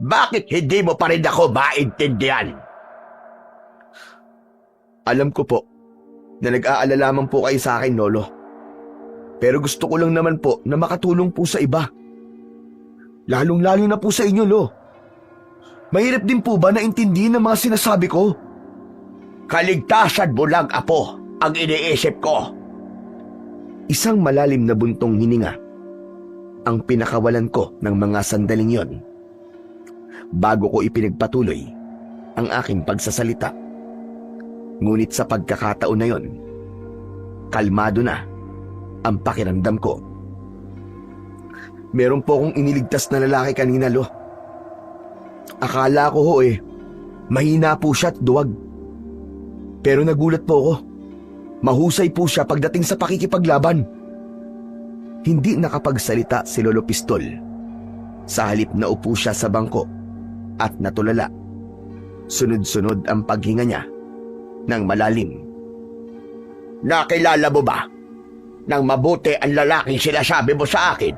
Bakit hindi mo pa rin ako maintindihan? Alam ko po na nag-aalala man po kayo sa akin, Lolo. Pero gusto ko lang naman po na makatulong po sa iba. Lalong-lalo na po sa inyo, Lo. Mahirap din po ba na intindihin ang mga sinasabi ko? Kaligtasan mo lang, Apo, ang iniisip ko. Isang malalim na buntong hininga ang pinakawalan ko ng mga sandaling yon bago ko ipinagpatuloy ang aking pagsasalita. Ngunit sa pagkakataon na yon, kalmado na ang pakiramdam ko. Meron po akong iniligtas na lalaki kanina, Lo. Akala ko mahina po siya at duwag. Pero nagulat po ako. Mahusay po siya pagdating sa pakikipaglaban. Hindi nakapagsalita si Lolo Pistol. Sa halip na upo siya sa bangko at natulala. Sunod-sunod ang paghinga niya ng malalim. Nakilala mo ba nang mabuti ang lalaking sinasabi mo sa akin?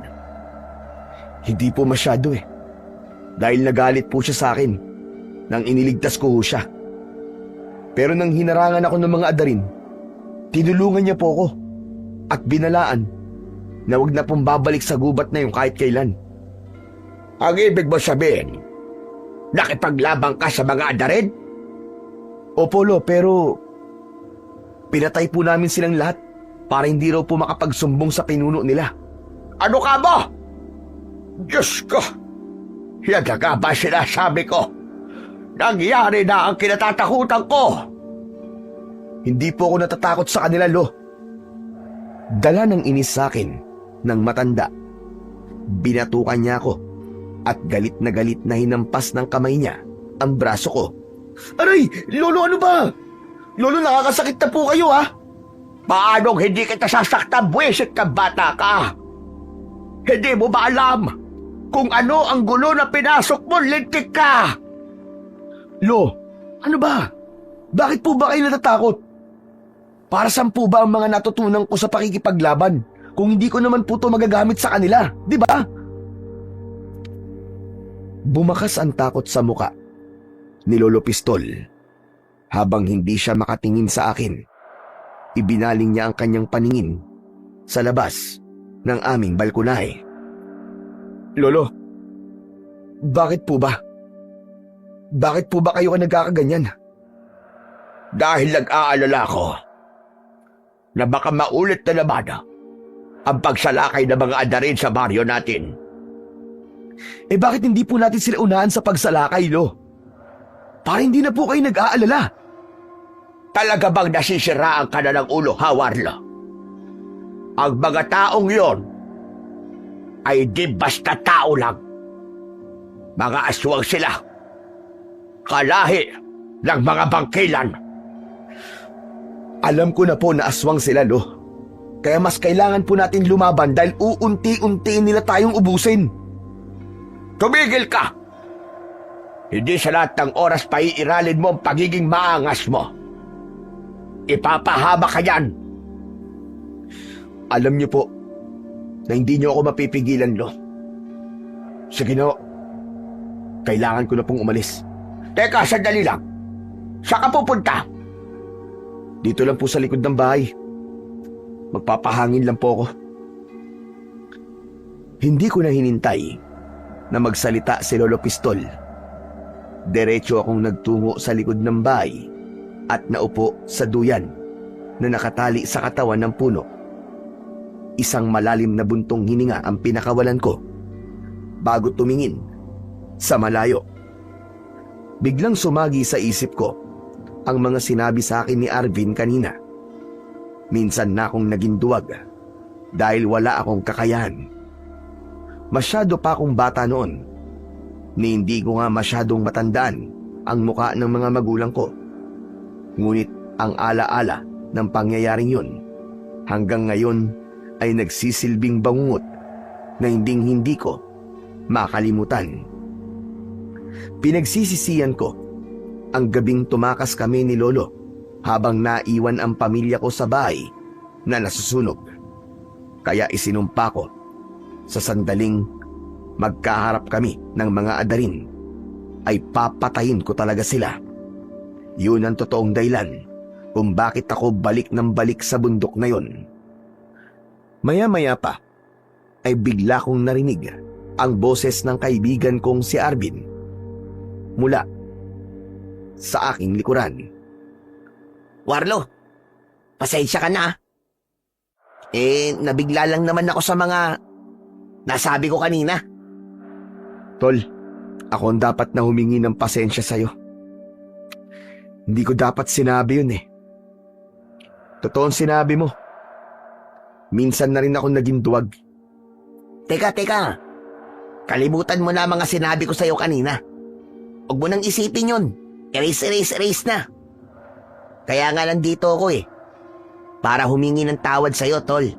Hindi po masyado dahil nagalit po siya sa akin nang iniligtas ko siya. Pero nang hinarangan ako ng mga adarin, tinulungan niya po ako at binalaan na wag na pong babalik sa gubat na yung kahit kailan. Ang ibig mo sabihin, nakipaglabang ka sa mga adarin? Opo, Lo, pero pinatay po namin silang lahat para hindi raw po makapagsumbong sa pinuno nila. Ano ka ba? Diyos ko! Yan na nga ba sinasabi ko? Nangyari na ang kinatatakutan ko! Hindi po ako natatakot sa kanila, Lo. Dala ng inis sa akin ng matanda. Binatukan niya ako at galit na hinampas ng kamay niya ang braso ko. Aray! Lolo, ano ba? Lolo, nakakasakit na po kayo, ha? Paanong hindi kita sasaktan, buwisit kang bata ka? Hindi mo ba alam kung ano ang gulo na pinasok mo, lintik ka? Lo, ano ba? Bakit po ba kayo natatakot? Para saan po ba ang mga natutunan ko sa pakikipaglaban kung hindi ko naman po ito magagamit sa kanila, di ba? Bumakas ang takot sa muka ni Lolo Pistol. Habang hindi siya makatingin sa akin, ibinaling niya ang kanyang paningin sa labas ng aming balkonahe. Lolo, bakit po ba? Bakit po ba kayo nagkakaganyan? Dahil nag-aalala ko na baka maulit na naman ang pagsalakay ng mga adarin sa baryo natin. Bakit hindi po natin sila unahan sa pagsalakay, Lo? Para hindi na po kayo nag-aalala. Talaga bang nasisiraan ka na ng ulo, Warlo? Ang mga taong yon ay di basta tao lang. Mga aswang sila. Kalahi ng mga bangkilan. Alam ko na po na aswang sila, Lo. Kaya mas kailangan po natin lumaban dahil uunti-unti nila tayong ubusin. Tumigil ka! Hindi sa lahat ng oras paiiralin mo ang pagiging maangas mo. Ipapahaba ka yan. Alam niyo po na hindi niyo ako mapipigilan, Lo. Sige na, kailangan ko na pong umalis. Teka, sandali lang. Saan ka pupunta? Dito lang po sa likod ng bahay. Magpapahangin lang po ako. Hindi ko na hinintay na magsalita si Lolo Pistol. Diretso akong nagtungo sa likod ng bahay at naupo sa duyan na nakatali sa katawan ng puno. Isang malalim na buntong hininga ang pinakawalan ko bago tumingin sa malayo. Biglang sumagi sa isip ko ang mga sinabi sa akin ni Arvin kanina. Minsan na akong naging duwag dahil wala akong kakayahan. Masyado pa akong bata noon ni hindi ko nga masyadong matandaan ang muka ng mga magulang ko. Ngunit ang alaala ng pangyayaring yun hanggang ngayon ay nagsisilbing bangungot na hindi ko makalimutan. Pinagsisisihan ko ang gabing tumakas kami ni Lolo habang naiwan ang pamilya ko sa bahay na nasusunog. Kaya isinumpa ko sa sandaling magkaharap kami ng mga adarin ay papatayin ko talaga sila. Yun ang totoong dahilan kung bakit ako balik ng balik sa bundok na yon. Maya-maya pa ay bigla kong narinig ang boses ng kaibigan kong si Arvin mula sa aking likuran. Warlo, pasensya ka na. Nabigla lang naman ako sa mga nasabi ko kanina. Tol, ako ang dapat na humingi ng pasensya sa'yo. Hindi ko dapat sinabi yun eh. Totoong sinabi mo. Minsan na rin ako naging duwag. Teka. Kalimutan mo na mga sinabi ko sa'yo kanina. Huwag mo nang isipin yun. Erase na. Kaya nga lang dito ako eh. Para humingi ng tawad sa'yo, tol.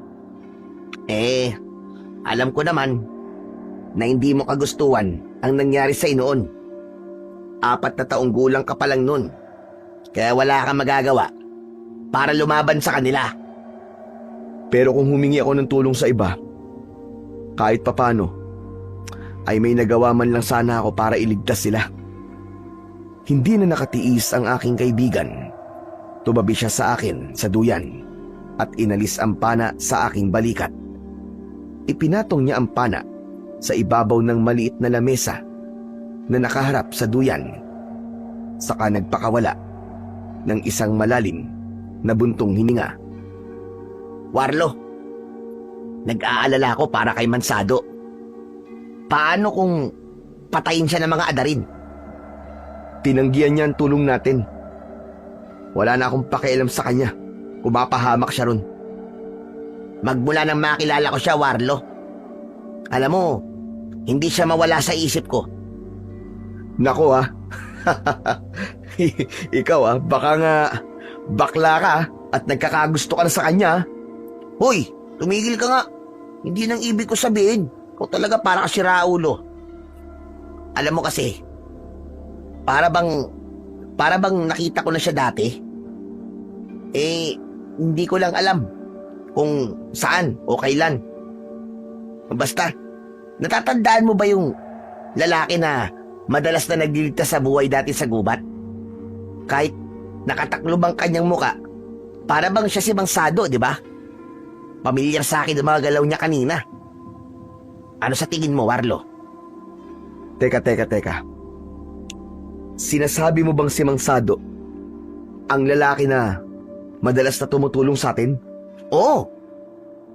Alam ko naman na hindi mo kagustuhan ang nangyari sa'yo noon. 4 na taong gulang ka pa lang noon. Kaya wala kang magagawa para lumaban sa kanila. Pero kung humingi ako ng tulong sa iba, kahit papano, ay may nagawa man lang sana ako para iligtas sila. Hindi na nakatiis ang aking kaibigan. Tumabi siya sa akin sa duyan at inalis ang pana sa aking balikat. Ipinatong niya ang pana sa ibabaw ng maliit na lamesa na nakaharap sa duyan. Saka nagpakawala ng isang malalim na buntong hininga. Warlo, nag-aalala ako para kay Mansado. Paano kung patayin siya ng mga adarin? Tinanggihan niya ang tulong natin. Wala na akong pakialam sa kanya. Kumapahamak siya ron. Magmula nang makilala ko siya, Warlo. Alam mo, hindi siya mawala sa isip ko. Nako Ikaw baka nga bakla ka at nagkakagusto ka na sa kanya. Hoy, tumigil ka nga. Hindi nang ibig ko sabihin. Ikaw talaga para ka si Raulo. Alam mo kasi, para bang nakita ko na siya dati. Hindi ko lang alam kung saan o kailan. Basta, natatandaan mo ba yung lalaki na madalas na nagliligtas sa buhay dati sa gubat? Kahit nakataklob ang kanyang muka, para bang siya si Mansado, di ba? Pamilyar sa akin ang mga galaw niya kanina. Ano sa tingin mo, Warlo? Teka. Sinasabi mo bang si Mansado ang lalaki na madalas na tumutulong sa atin? Oo.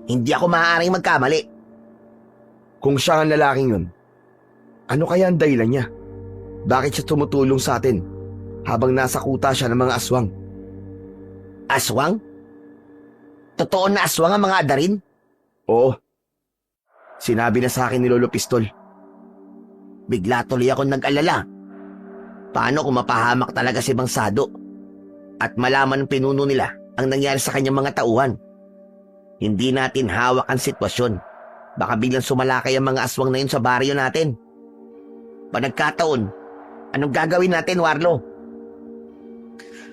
Hindi ako maaaring magkamali. Kung siya ang lalaking yun, ano kaya ang dahilan niya? Bakit siya tumutulong sa atin habang nasa kuta siya ng mga aswang? Aswang? Totoo na aswang ang mga adarin? Oo. Sinabi na sa akin ni Lolo Pistol. Bigla tuloy ako nag-alala. Paano kung mapahamak talaga si Mansado at malaman ng pinuno nila ang nangyari sa kanyang mga tauhan? Hindi natin hawak ang sitwasyon. Baka biglang sumalakay ang mga aswang na yun sa baryo natin. Pag nagkataon, Anong gagawin natin, Warlo?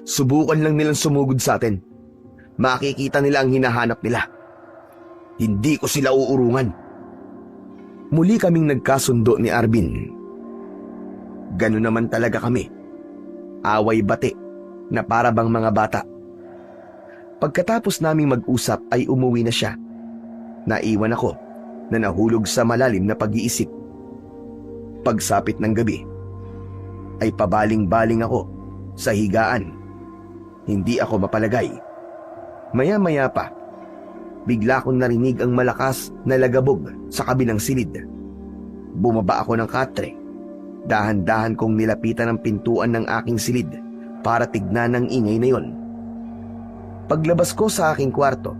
Subukan lang nilang sumugod sa atin. Makikita nila ang hinahanap nila. Hindi ko sila uurungan. Muli kaming nagkasundo ni Arvin. Ganun naman talaga kami. Away bati na para bang mga bata. Pagkatapos naming mag-usap ay umuwi na siya. Naiwan ako na nahulog sa malalim na pag-iisip. Pagsapit ng gabi, ay pabaling-baling ako sa higaan. Hindi ako mapalagay. Maya-maya pa, bigla kong narinig ang malakas na lagabog sa kabilang silid. Bumaba ako ng katre. Dahan-dahan kong nilapitan ang pintuan ng aking silid para tignan ang ingay na yon. Paglabas ko sa aking kwarto,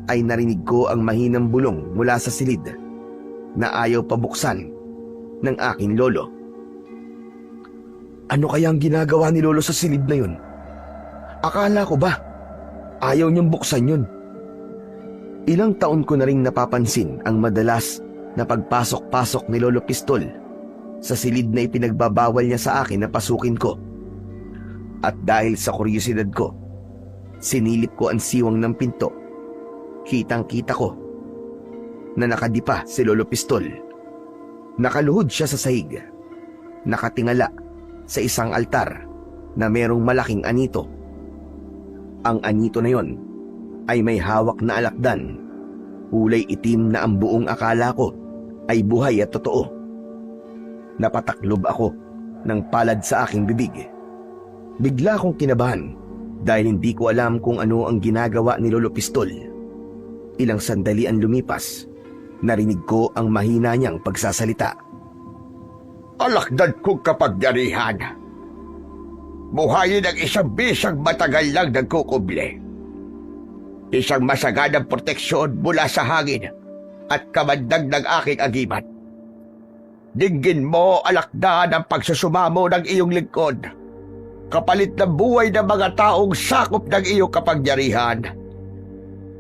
ay narinig ko ang mahinang bulong mula sa silid na ayaw pabuksan ng aking lolo. Ano kaya ang ginagawa ni lolo sa silid na yun? Akala ko ba ayaw niyang buksan yun? Ilang taon ko na ring napapansin ang madalas na pagpasok-pasok ni Lolo Pistol sa silid na ipinagbabawal niya sa akin na pasukin ko. At dahil sa kuryosidad ko, sinilip ko ang siwang ng pinto. Kitang-kita ko na nakadipa si Lolo Pistol. Nakaluhod siya sa sahig, nakatingala sa isang altar na merong malaking anito. Ang anito na yon ay may hawak na alakdan. Kulay itim na ang buong akala ko ay buhay at totoo. Napataklob ako ng palad sa aking bibig. Bigla akong kinabahan dahil hindi ko alam kung ano ang ginagawa ni Lolo Pistol. Ilang sandali ang lumipas, narinig ko ang mahina niyang pagsasalita. Alakdan kong kapangyarihan. Buhayin ang isang bisang matagal lang nagkukuble. Isang masaganang proteksyon mula sa hangin at kamandag ng aking agimat. Dinggin mo, alakdan, ang pagsusumamo ng iyong lingkod, kapalit ng buhay ng mga taong sakop ng iyong kapangyarihan.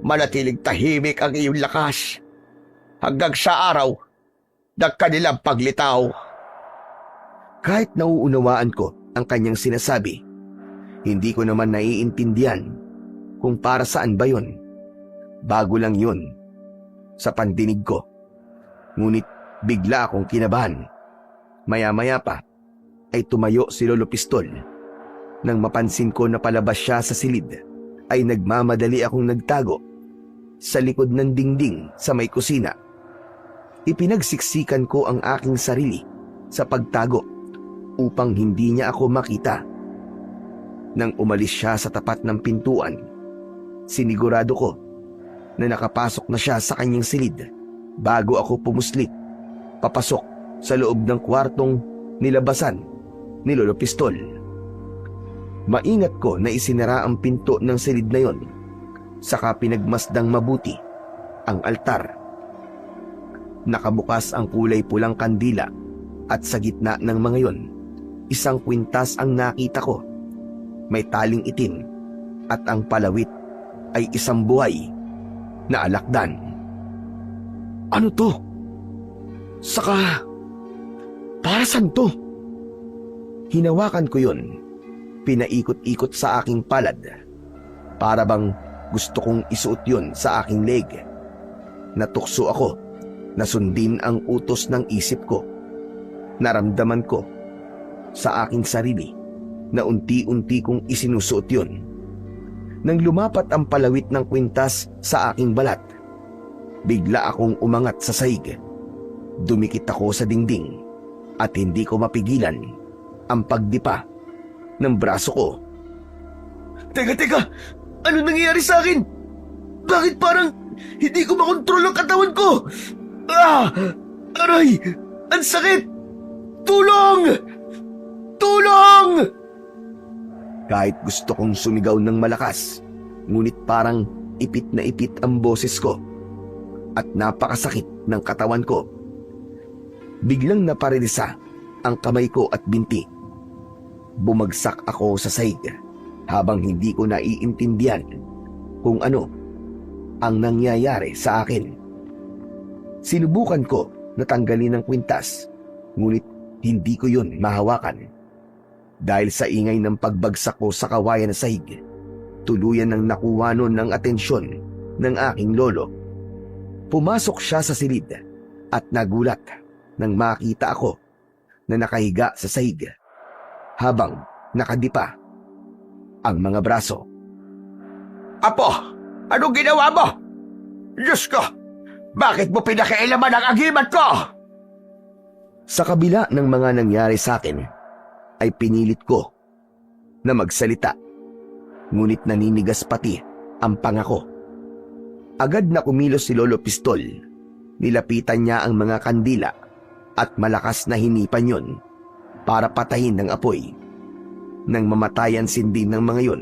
Manatiling tahimik ang iyong lakas hanggang sa araw ng kanilang paglitaw. Kahit nauunawaan ko ang kanyang sinasabi, hindi ko naman naiintindihan kung para saan ba yun. Bago lang yun sa pandinig ko. Ngunit bigla akong kinabahan. Maya-maya pa ay tumayo si Lolo Pistol. Nang mapansin ko na palabas siya sa silid, ay nagmamadali akong nagtago sa likod ng dingding sa may kusina. Ipinagsiksikan ko ang aking sarili sa pagtago upang hindi niya ako makita. Nang umalis siya sa tapat ng pintuan, sinigurado ko na nakapasok na siya sa kanyang silid bago ako pumuslit papasok sa loob ng kwartong nilabasan ni Lolo Pistol. Maingat ko na isinara ang pinto ng silid na yon, saka pinagmasdang mabuti ang altar. Nakabukas ang kulay pulang kandila at sa gitna ng mga yon, isang kwintas ang nakita ko. May taling itim at ang palawit ay isang buhay na alakdan. Ano to? Saka, para saan to? Hinawakan ko yun, pinaikot-ikot sa aking palad. Para bang gusto kong isuot yun sa aking leg. Natukso ako na sundin ang utos ng isip ko. Naramdaman ko sa aking sarili na unti-unti kong isinusuot yun. Nang lumapat ang palawit ng kwintas sa aking balat, bigla akong umangat sa sahig. Dumikit ako sa dingding at hindi ko mapigilan ang pagdipa ng braso ko. Teka! Ano nangyayari sa akin? Bakit parang hindi ko makontrol ang katawan ko? Aray! Ang sakit! Tulong! Kahit gusto kong sumigaw ng malakas, ngunit parang ipit na ipit ang boses ko at napakasakit ng katawan ko. Biglang naparirisa ang kamay ko at binti. Bumagsak ako sa sahig habang hindi ko naiintindihan kung ano ang nangyayari sa akin. Sinubukan ko na tanggalin ang kwintas, ngunit hindi ko yun mahawakan. Dahil sa ingay ng pagbagsak ko sa kawayan na sahig, tuluyan ng nakuha nun ng atensyon ng aking lolo. Pumasok siya sa silid at nagulat nang makita ako na nakahiga sa sahig habang nakadipa ang mga braso. Apo, anong ginawa mo? Diyos ko, bakit mo pinakailaman ang agimat ko? Sa kabila ng mga nangyari sa akin, ay pinilit ko na magsalita. Ngunit naninigas pati ang pangako. Agad na kumilos si Lolo Pistol. Nilapitan niya ang mga kandila at malakas na hinipan yon para patayin ng apoy. Nang mamatayan sindin ng mga yon,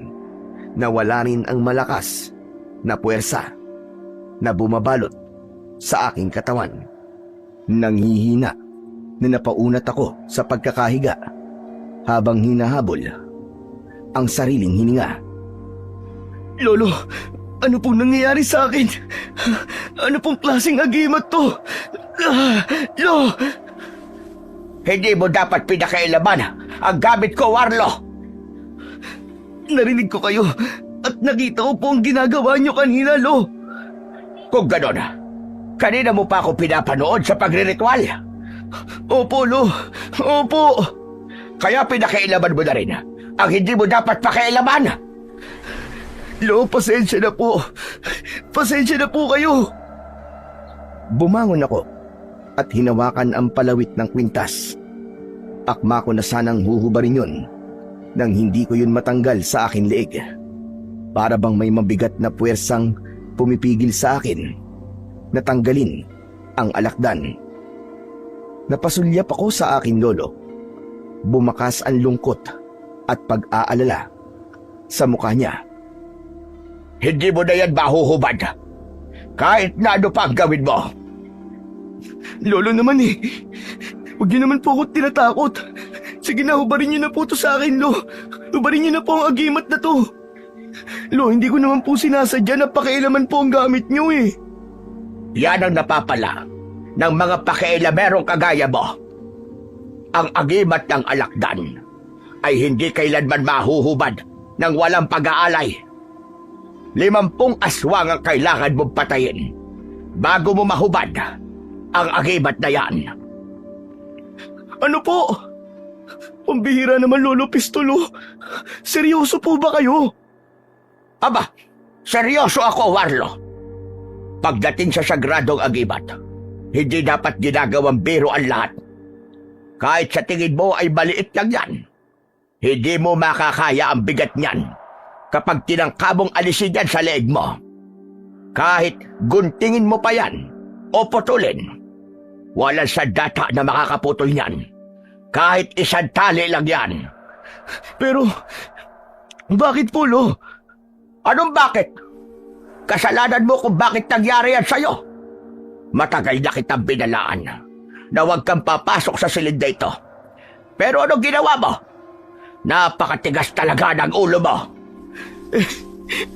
nawala rin ang malakas na puwersa na bumabalot sa aking katawan. Nanghihina na napaunat ako sa pagkakahiga habang hinahabol ang sariling hininga. Lolo, ano pong nangyayari sa akin? Ano pong klaseng agimat to? Hindi mo dapat pinakailaman ang gamit ko, Warlo. Narinig ko kayo at nakita ko po ang ginagawa niyo kanina, Lo. Kung ganon, kanina mo pa ako pinapanood sa pagriritual. Opo, Lo. Opo. Kaya pinakailaman mo na rin ang hindi mo dapat pakailaman. Lo, pasensya na po. Pasensya na po kayo. Bumangon ako at hinawakan ang palawit ng kwintas. Akma ko na sanang huhubarin yun nang hindi ko yun matanggal sa aking leeg. Para bang may mabigat na puwersang pumipigil sa akin na tanggalin ang alakdan. Napasulyap ako sa aking lolo. Bumakas ang lungkot at pag-aalala sa mukha niya. Hindi mo na yan mahuhubad. Kahit na ano pa ang gawin mo. Lolo naman eh. Huwag niyo naman po ako tinatakot. Sige na, hubarin niyo na po to sa akin, Lo. Hubarin niyo na po ang agimat na to. Lo, hindi ko naman po sinasadya na pakialaman po ang gamit niyo eh. Yan ang napapala ng mga pakialamerong kagaya mo. Ang agimat ng alakdan ay hindi kailanman mahuhubad ng walang pag-aalay. 50 aswang ang kailangan mong patayin bago mo mahubad ang agimat na yan. Ano po? Pambihira naman, Lolo Pistolo. Seryoso po ba kayo? Aba, seryoso ako, Warlo. Pagdating sa sagradong agimat, hindi dapat ginagawang biro ang lahat. Kahit sa tingin mo ay maliit lang yan, hindi mo makakaya ang bigat niyan kapag tinangka mong alisin yan sa leeg mo. Kahit guntingin mo pa yan o putulin, walang sandata na makakaputol niyan. Kahit isang tali lang yan. Pero, bakit po, Lo? Anong bakit? Kasalanan mo kung bakit nangyari yan sa'yo. Matagal na kitang binalaan na huwag kang papasok sa silid na ito. Pero anong ginawa mo? Napakatigas talaga ng ulo mo.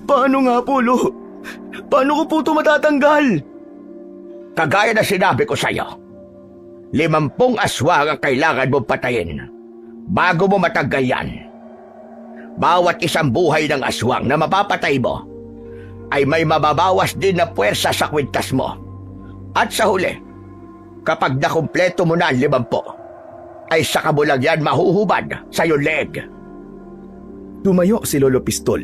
Paano nga po, Lo? Paano ko po ito matatanggal? Kagaya na sinabi ko sa'yo, 50 aswang ang kailangan mong patayin bago mo matanggal yan. Bawat isang buhay ng aswang na mapapatay mo ay may mababawas din na puwersa sa kwintas mo. At sa huli, kapag nakumpleto mo na ang 50, ay saka mo lang yan mahuhubad sa iyong leeg. Tumayo si Lolo Pistol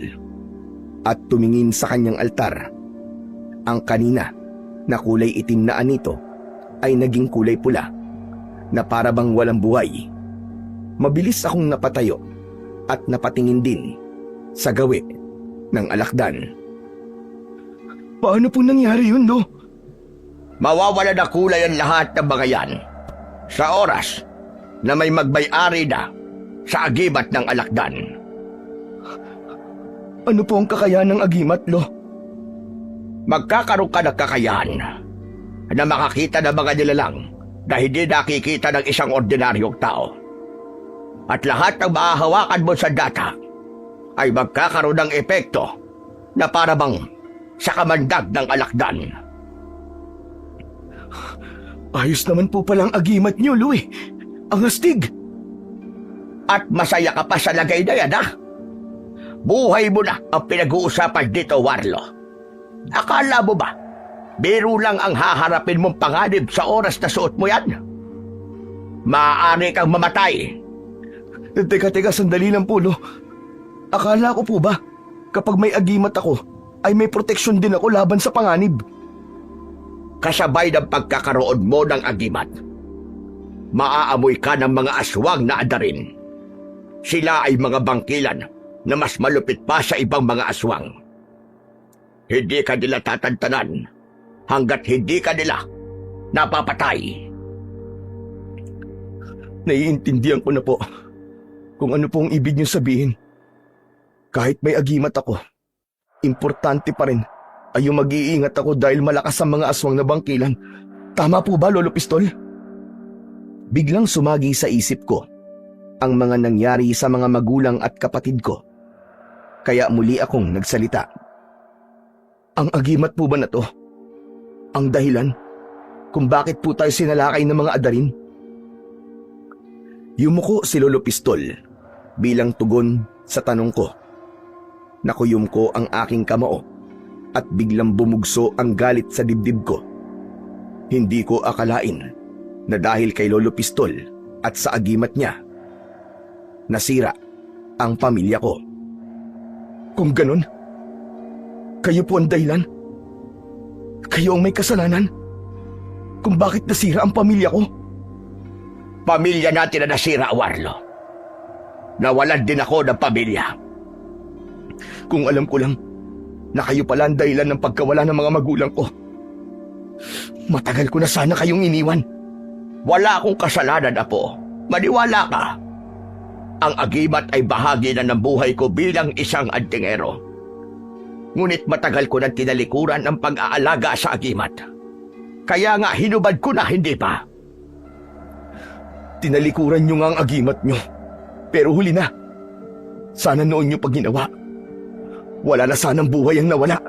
at tumingin sa kanyang altar. Ang kanina na kulay itim na anito ay naging kulay pula na para bang walang buhay. Mabilis akong napatayo at napatingin din sa gawi ng alakdan. Paano po nangyari yun, Lo? Mawawala na kulay ang lahat ng mga yan sa oras na may magmay-ari na sa agimat ng alakdan. Ano po ang kakayahan ng agimat, Lo? Magkakaroon ka ng kakayahan na makakita ng mga nilalang na hindi nakikita ng isang ordinaryong tao. At lahat ng mahahawakan mo sa data ay magkakaroon ng epekto na para bang sa kamandag ng alakdan. Ayos naman po palang agimat niyo, Lo eh. Ang astig. At masaya ka pa sa lagay na yan, ha? Buhay mo na ang pinag-uusapan dito, Warlo. Akala mo ba, biro lang ang haharapin mong panganib sa oras na suot mo yan? Maaari kang mamatay. Teka, sandali lang po, Lo. Akala ko po ba, kapag may agimat ako, ay may proteksyon din ako laban sa panganib? Kasabay ng pagkakaroon mo ng agimat, maaamoy ka ng mga aswang na adarin. Sila ay mga bangkilan na mas malupit pa sa ibang mga aswang. Hindi ka nila tatantanan hanggat hindi ka nila napapatay. Naiintindihan ko na po kung ano pong ibig niyo sabihin. Kahit may agimat ako, importante pa rin ay yung mag-iingat ako dahil malakas ang mga aswang na bangkilan. Tama po ba, Lolo Pistol? Biglang sumagi sa isip ko ang mga nangyari sa mga magulang at kapatid ko. Kaya muli akong nagsalita. Ang agimat po ba na to? Ang dahilan kung bakit po tayo sinalakay ng mga adarin? Yumuko si Lolo Pistol bilang tugon sa tanong ko. Nakuyom ko ang aking kamao at biglang bumugso ang galit sa dibdib ko. Hindi ko akalain na dahil kay Lolo Pistol at sa agimat niya, nasira ang pamilya ko. Kung ganun, kayo po ang dahilan. Kayo ang may kasalanan kung bakit nasira ang pamilya ko. Pamilya natin na nasira, Warlo. Nawalan din ako ng pamilya. Kung alam ko lang na kayo pala ang dahilan ng pagkawala ng mga magulang ko, matagal ko na sana kayong iniwan. Wala akong kasalanan, Apo. Maniwala ka. Ang agimat ay bahagi na ng buhay ko bilang isang antingero. Ngunit matagal ko nang tinalikuran ang pag-aalaga sa agimat. Kaya nga hinubad ko na, hindi ba? Tinalikuran nyo nga ang agimat nyo, pero huli na. Sana noon nyo pag ginawa. Wala na sanang buhay ang nawala.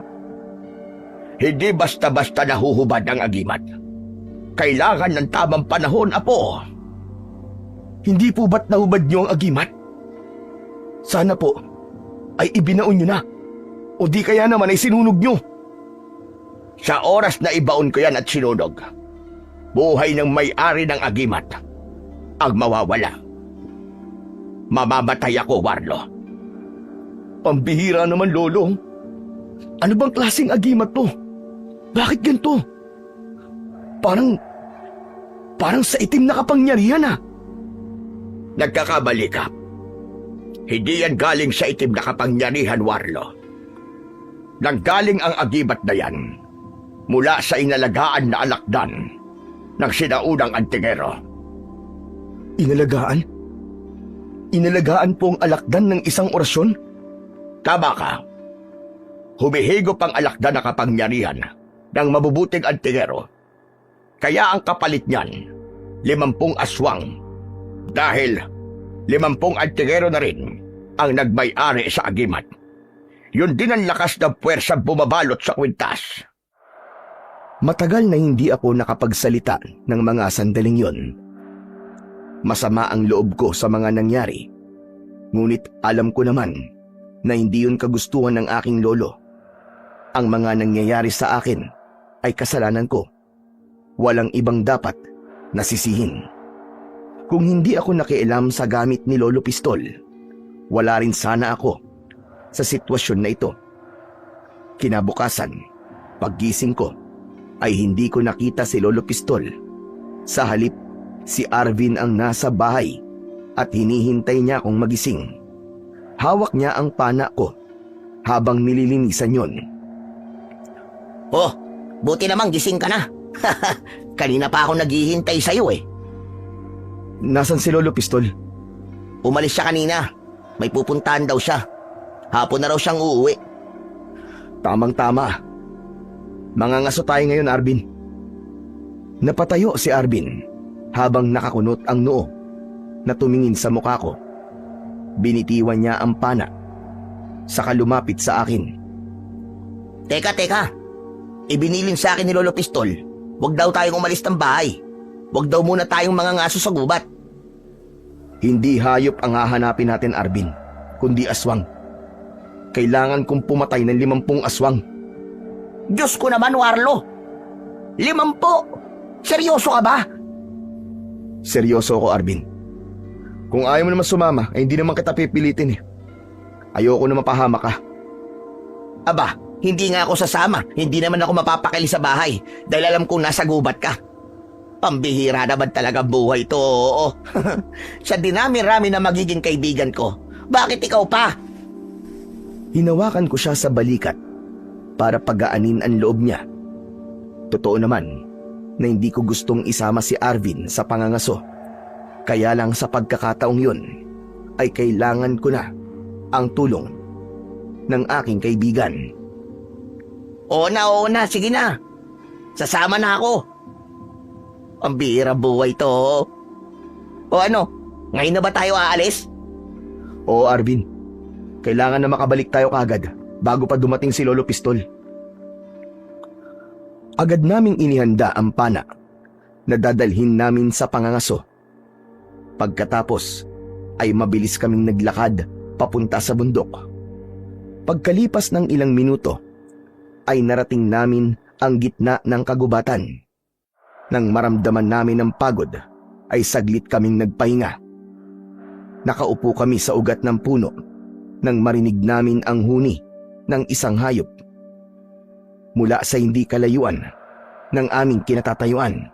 Hindi basta-basta nahuhubad ang agimat. Kailangan ng tamang panahon, Apo. Hindi po ba't nahubad nyo ang agimat? Sana po ay ibinaon nyo na. O di kaya naman ay sinunog nyo. Sa oras na ibaon ko yan at sinunog, buhay ng may-ari ng agimat ang mawawala. Mamamatay ako, Warlo. Pambihira naman, Lolo. Ano bang klaseng agimat to? Bakit ganito? Parang sa itim na kapangyarihan, ah. Nagkakamali ka. Hindi yan galing sa itim na kapangyarihan, Warlo. Nanggaling ang agimat na yan mula sa inalagaan na alakdan ng sinaunang antingero. Inalagaan? Inalagaan po ang alakdan ng isang orasyon? Tama ka. Humihigop ang alakdan na kapangyarihan ng mabubuting antingero. Kaya ang kapalit niyan, 50 aswang. Dahil 50 antingero na rin ang nagmay-ari sa agimat. Yun din ang lakas ng puwersang bumabalot sa kwintas. Matagal na hindi ako nakapagsalita ng mga sandaling yon. Masama ang loob ko sa mga nangyari. Ngunit alam ko naman na hindi yun kagustuhan ng aking lolo. Ang mga nangyayari sa akin ay kasalanan ko. Walang ibang dapat na sisihin. Kung hindi ako nakialam sa gamit ni Lolo Pistol, wala rin sana ako sa sitwasyon na ito. Kinabukasan, paggising ko, ay hindi ko nakita si Lolo Pistol. Sa halip, si Arvin ang nasa bahay at hinihintay niya akong magising. Hawak niya ang pana ko habang nililinisan yon. Oh, buti namang gising ka na. Kanina pa ako naghihintay sa'yo eh. Nasaan si Lolo Pistol? Umalis siya kanina. May pupuntahan daw siya. Hapon na raw siyang uuwi. Tamang-tama. Mangangaso tayo ngayon, Arvin. Napatayo si Arvin habang nakakunot ang noo na tumingin sa mukha ko. Binitiwan niya ang pana, saka lumapit sa akin. Teka. Ibinilin sa akin ni Lolo Pistol. Huwag daw tayong umalis ng bahay. Huwag daw muna tayong mangangaso sa gubat. Hindi hayop ang hahanapin natin, Arvin, kundi aswang. Kailangan kong pumatay ng 50 aswang. Diyos ko naman, Warlo! 50! Seryoso ka ba? Seryoso ako, Arvin. Kung ayaw mo naman sumama, ay hindi naman kita pipilitin eh. Ayoko na mapahama ka. Aba, hindi nga ako sasama. Hindi naman ako mapapakili sa bahay dahil alam kong nasa gubat ka. Pambihira naman talaga buhay to, oo. Sa dinami-rami na magiging kaibigan ko, bakit ikaw pa? Hinawakan ko siya sa balikat para pagaanin ang loob niya. Totoo naman na hindi ko gustong isama si Arvin sa pangangaso. Kaya lang sa pagkakataong yun ay kailangan ko na ang tulong ng aking kaibigan. Oo na, sige na. Sasama na ako. Ang bihira buhay to. O ano, ngayon na ba tayo aalis? Oo, Arvin. Kailangan na makabalik tayo kagad bago pa dumating si Lolo Pistol. Agad naming inihanda ang pana na dadalhin namin sa pangangaso. Pagkatapos ay mabilis kaming naglakad papunta sa bundok. Pagkalipas ng ilang minuto ay narating namin ang gitna ng kagubatan. Nang maramdaman namin ang pagod ay saglit kaming nagpahinga. Nakaupo kami sa ugat ng puno nang marinig namin ang huni ng isang hayop. Mula sa hindi kalayuan ng aming kinatatayuan.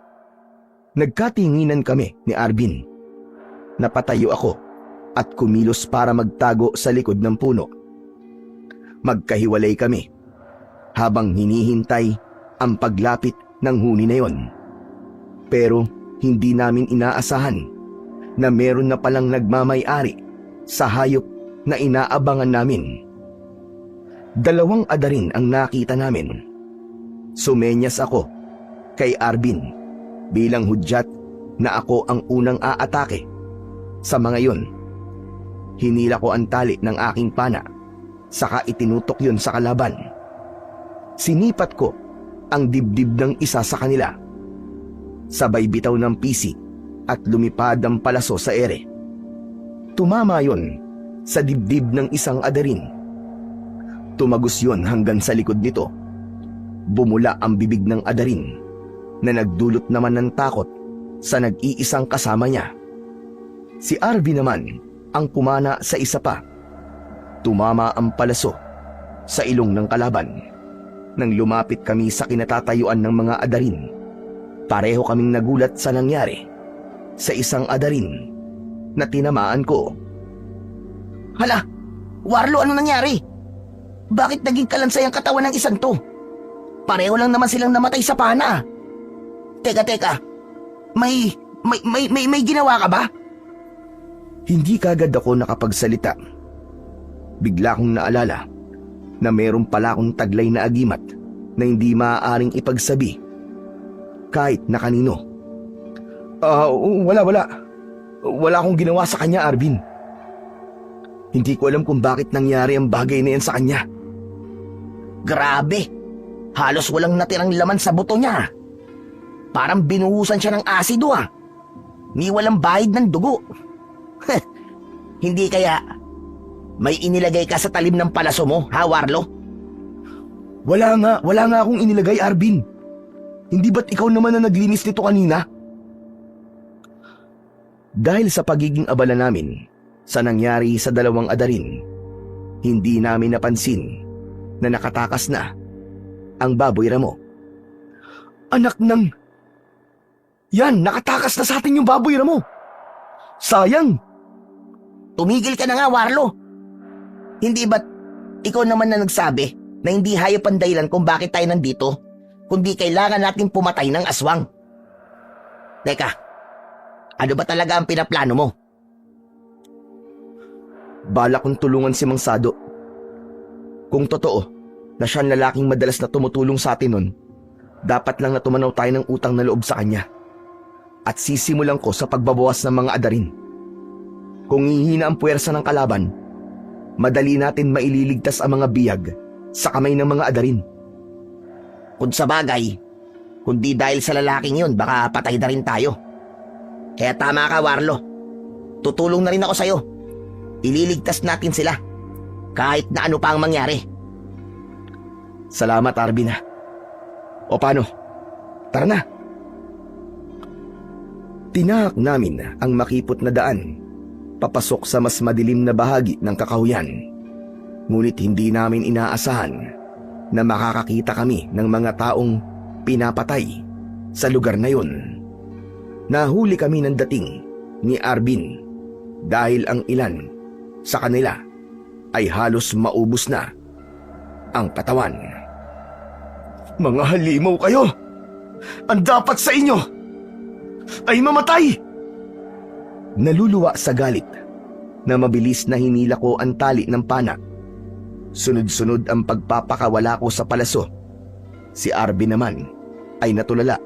Nagkatinginan kami ni Arvin. Napatayo ako at kumilos para magtago sa likod ng puno. Magkahiwalay kami habang hinihintay ang paglapit ng huni na yon. Pero hindi namin inaasahan na meron na palang nagmamay-ari sa hayop na inaabangan namin. 2 adarin ang nakita namin. Sumenyas ako kay Arvin bilang hudyat na ako ang unang aatake. Sa mga yun, hinila ko ang tali ng aking pana, saka itinutok yun sa kalaban. Sinipat ko ang dibdib ng isa sa kanila. Sabay bitaw ng pisi at lumipad ang palaso sa ere. Tumama yon sa dibdib ng isang adarin. Tumagos yon hanggang sa likod nito. Bumula ang bibig ng adarin na nagdulot naman ng takot sa nag-iisang kasama niya. Si Arvin naman ang pumana sa isa pa. Tumama ang palaso sa ilong ng kalaban. Nang lumapit kami sa kinatatayuan ng mga adarin, pareho kaming nagulat sa nangyari sa isang adarin na tinamaan ko. Hala, Warlo, ano nangyari? Bakit naging kalansay ang katawan ng isang to? Pareho lang naman silang namatay sa pana. Teka, may ginawa ka ba? Hindi kagad ako nakapagsalita. Bigla kong naalala na meron pala akong taglay na agimat na hindi maaaring ipagsabi kahit na kanino. Wala. Wala akong ginawa sa kanya, Arvin. Hindi ko alam kung bakit nangyari ang bagay na yan sa kanya. Grabe, halos walang natirang laman sa buto niya. Parang binuhusan siya ng asido ah. Ni walang bahid ng dugo. Hindi kaya may inilagay ka sa talim ng palaso mo, ha, Warlo? Wala nga akong inilagay, Arvin. Hindi ba't ikaw naman na naglinis nito kanina? Dahil sa pagiging abala namin sa nangyari sa 2 adarin, hindi namin napansin na nakatakas na ang baboy ramo. Anak ng... Yan, nakatakas na sa atin yung baboy ramo. Sayang. Tumigil ka na nga, Warlo. Hindi ba't ikaw naman na nagsabi na hindi hayop ang dahilan kung bakit tayo nandito, kundi kailangan natin pumatay ng aswang? Teka, ano ba talaga ang pinaplano mo? Balak kong tulungan si Mang Sado. Kung totoo na siya ang lalaking madalas na tumutulong sa atin nun, dapat lang na tumanaw tayo ng utang na loob sa kanya. At sisimulan ko sa pagbabawas ng mga adarin. Kung hihina ang puwersa ng kalaban, madali natin maililigtas ang mga biyag sa kamay ng mga adarin. Kung sa bagay, kundi dahil sa lalaking yun, baka patay na rin tayo. Kaya tama ka, Warlo. tutulong na rin ako sa'yo. Ililigtas natin sila. Kahit na ano pa ang mangyari. Salamat, Arvin. O paano? Tara na. Tinahak namin ang makipot na daan papasok sa mas madilim na bahagi ng kakahuyan. Ngunit hindi namin inaasahan na makakakita kami ng mga taong pinapatay sa lugar na yun. Nahuli kami ng dating ni Arvin dahil ang ilan sa kanila ay halos maubos na ang katawan. Mga halimaw kayo! Ang dapat sa inyo ay mamatay! Naluluwa sa galit na mabilis na hinila ko ang tali ng pana. Sunod-sunod ang pagpapakawala ko sa palaso. Si Arvin naman ay natulala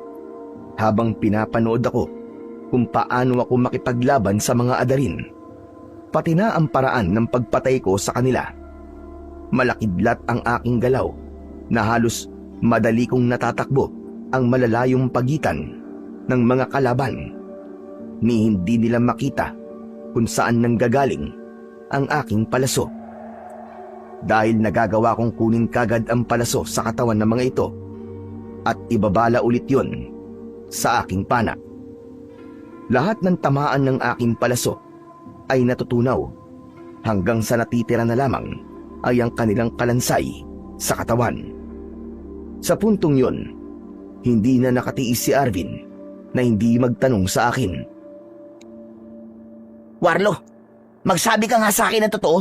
habang pinapanood ako kung paano ako makipaglaban sa mga adarin. Pati na ang paraan ng pagpatay ko sa kanila. Malakidlat ang aking galaw na halos madali kong natatakbo ang malalayong pagitan ng mga kalaban. Ni hindi nila makita kung saan nanggagaling ang aking palaso. Dahil nagagawa kong kunin kagad ang palaso sa katawan ng mga ito at ibabala ulit yon sa aking pana. Lahat ng tamaan ng aking palaso ay natutunaw hanggang sa natitira na lamang ay ang kanilang kalansay sa katawan. Sa puntong yon, hindi na nakatiis si Arvin na hindi magtanong sa akin. Warlo, magsabi ka nga sa akin ng totoo.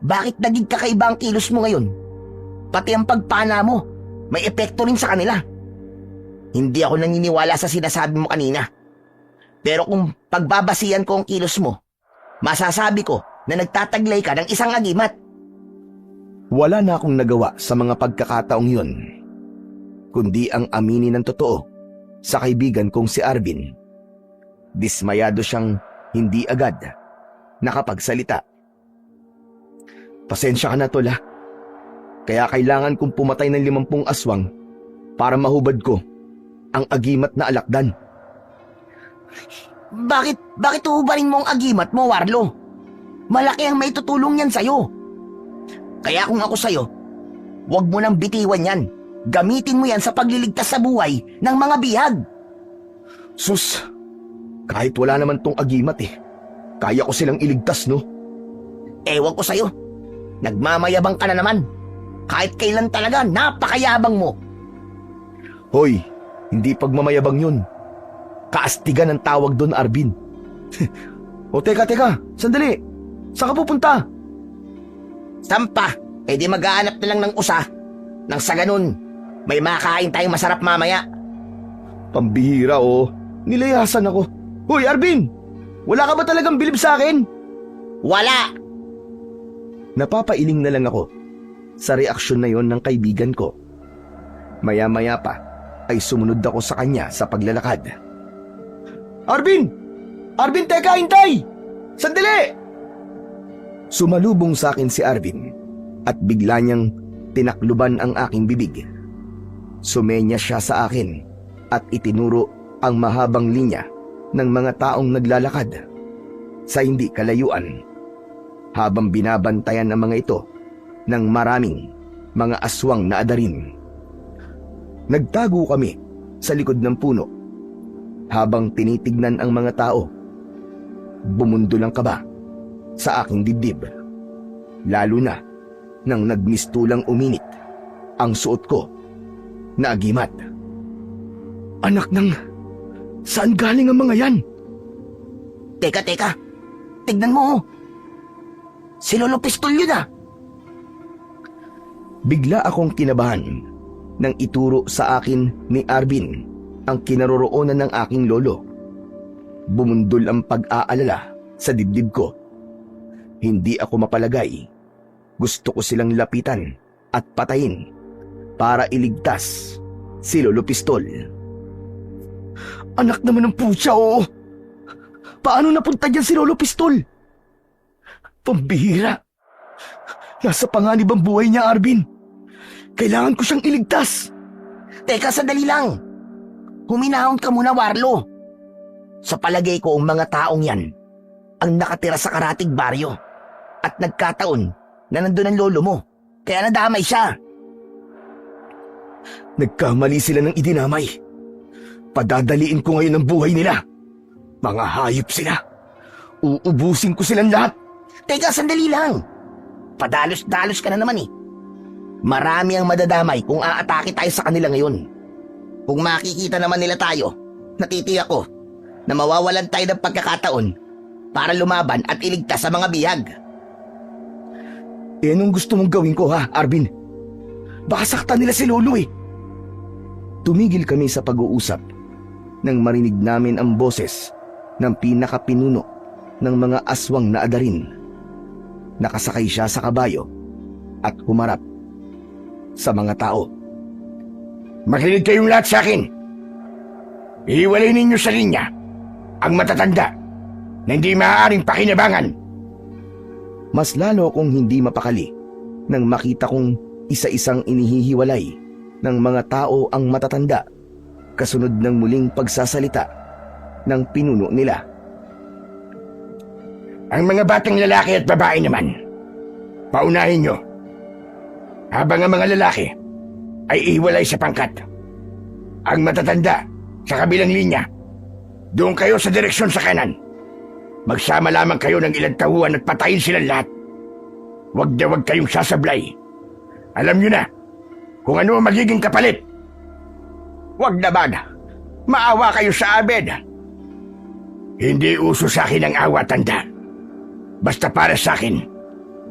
Bakit naging kakaiba ang kilos mo ngayon? Pati ang pagpana mo, may epekto rin sa kanila. Hindi ako naniniwala sa sinasabi mo kanina. Pero kung pagbabasihan ko ang kilos mo, masasabi ko na nagtataglay ka ng isang agimat. Wala na akong nagawa sa mga pagkakataong yun, kundi ang aminin ng totoo sa kaibigan kong si Arvin. Dismayado siyang hindi agad nakapagsalita. Pasensya ka na, tol, ha? Kaya kailangan kong pumatay ng 50 aswang para mahubad ko ang agimat na alakdan. Bakit uhubarin mo ang agimat mo, Warlo? Malaki ang may tutulong yan sa'yo. Kaya kung ako sa'yo, huwag mo nang bitiwan yan. Gamitin mo yan sa pagliligtas sa buhay ng mga bihag. Sus, kahit wala naman tong agimat kaya ko silang iligtas, no? Ewan ko sa'yo. Nagmamayabang ka na naman. Kahit kailan talaga, napakayabang mo. Hoy, hindi pagmamayabang yun. Kaastigan ang tawag doon, Arvin. O teka, sandali. Saan ka pupunta? Sampa, di mag-aanap na lang ng usa. Nang sa ganun, may makain tayong masarap mamaya. Pambihira, nilayasan ako. Hoy, Arvin! Wala ka ba talagang bilib sa akin? Wala! Napapailing na lang ako sa reaksyon na yon ng kaibigan ko. Maya-maya pa ay sumunod ako sa kanya sa paglalakad. Arvin! Arvin, teka, hintay! Sandali! Sumalubong sa akin si Arvin at bigla niyang tinakluban ang aking bibig. Sumenya siya sa akin at itinuro ang mahabang linya ng mga taong naglalakad sa hindi kalayuan habang binabantayan ng mga ito ng maraming mga aswang na adarin. Nagtago kami sa likod ng puno habang tinitignan ang mga tao. Bumundol ang kaba sa aking dibdib, lalo na nang nagmistulang uminit ang suot ko na agimat. Anak ng... Saan galing ang mga yan? Teka, tignan mo. Si Lolo Pistol yun ah. Bigla akong kinabahan nang ituro sa akin ni Arvin ang kinaroroonan ng aking lolo. Bumundol ang pag-aalala sa dibdib ko. Hindi ako mapalagay. Gusto ko silang lapitan at patayin para iligtas si Lolo Pistol. Anak naman ng putya, oo. Paano napunta dyan si Lolo Pistol? Pambihira. Nasa panganib ang buhay niya, Arvin. Kailangan ko siyang iligtas. Teka, sandali lang. Huminahon ka muna, Warlo. Sa palagay ko, ang mga taong yan ang nakatira sa karatig baryo. At nagkataon na nandun ang lolo mo. Kaya nadamay siya. Nagkamali sila ng idinamay. Padadaliin ko ngayon ang buhay nila. Mga hayop sila. Uubusin ko silang lahat. Teka, sandali lang. Padalos-dalos ka na naman eh. Marami ang madadamay kung aatake tayo sa kanila ngayon. Kung makikita naman nila tayo, natitiyak ko na mawawalan tayo ng pagkakataon para lumaban at iligtas sa mga bihag. Anong gusto mong gawin ko ha, Arvin? Baka saktan nila si Lolo eh. Tumigil kami sa pag-uusap nang marinig namin ang boses ng pinakapinuno ng mga aswang na adarin. Nakasakay siya sa kabayo at humarap sa mga tao. Makinig kayong lahat sa akin. Ihiwalay ninyo sa linya ang matatanda na hindi maaaring pakinabangan. Mas lalo kong hindi mapakali nang makita kong isa-isang inihihiwalay ng mga tao ang matatanda kasunod ng muling pagsasalita ng pinuno nila. Ang mga batang lalaki at babae naman, paunahin nyo. Habang ang mga lalaki ay ihiwalay sa pangkat. Ang matatanda sa kabilang linya, doon kayo sa direksyon sa kanan. Magsama lamang kayo ng ilang tauhan at patayin silang lahat. Huwag na huwag kayong sasablay. Alam nyo na kung ano ang magiging kapalit. Huwag naman. Maawa kayo sa amin. Hindi uso sa akin ang awa, tanda. Basta para sa akin,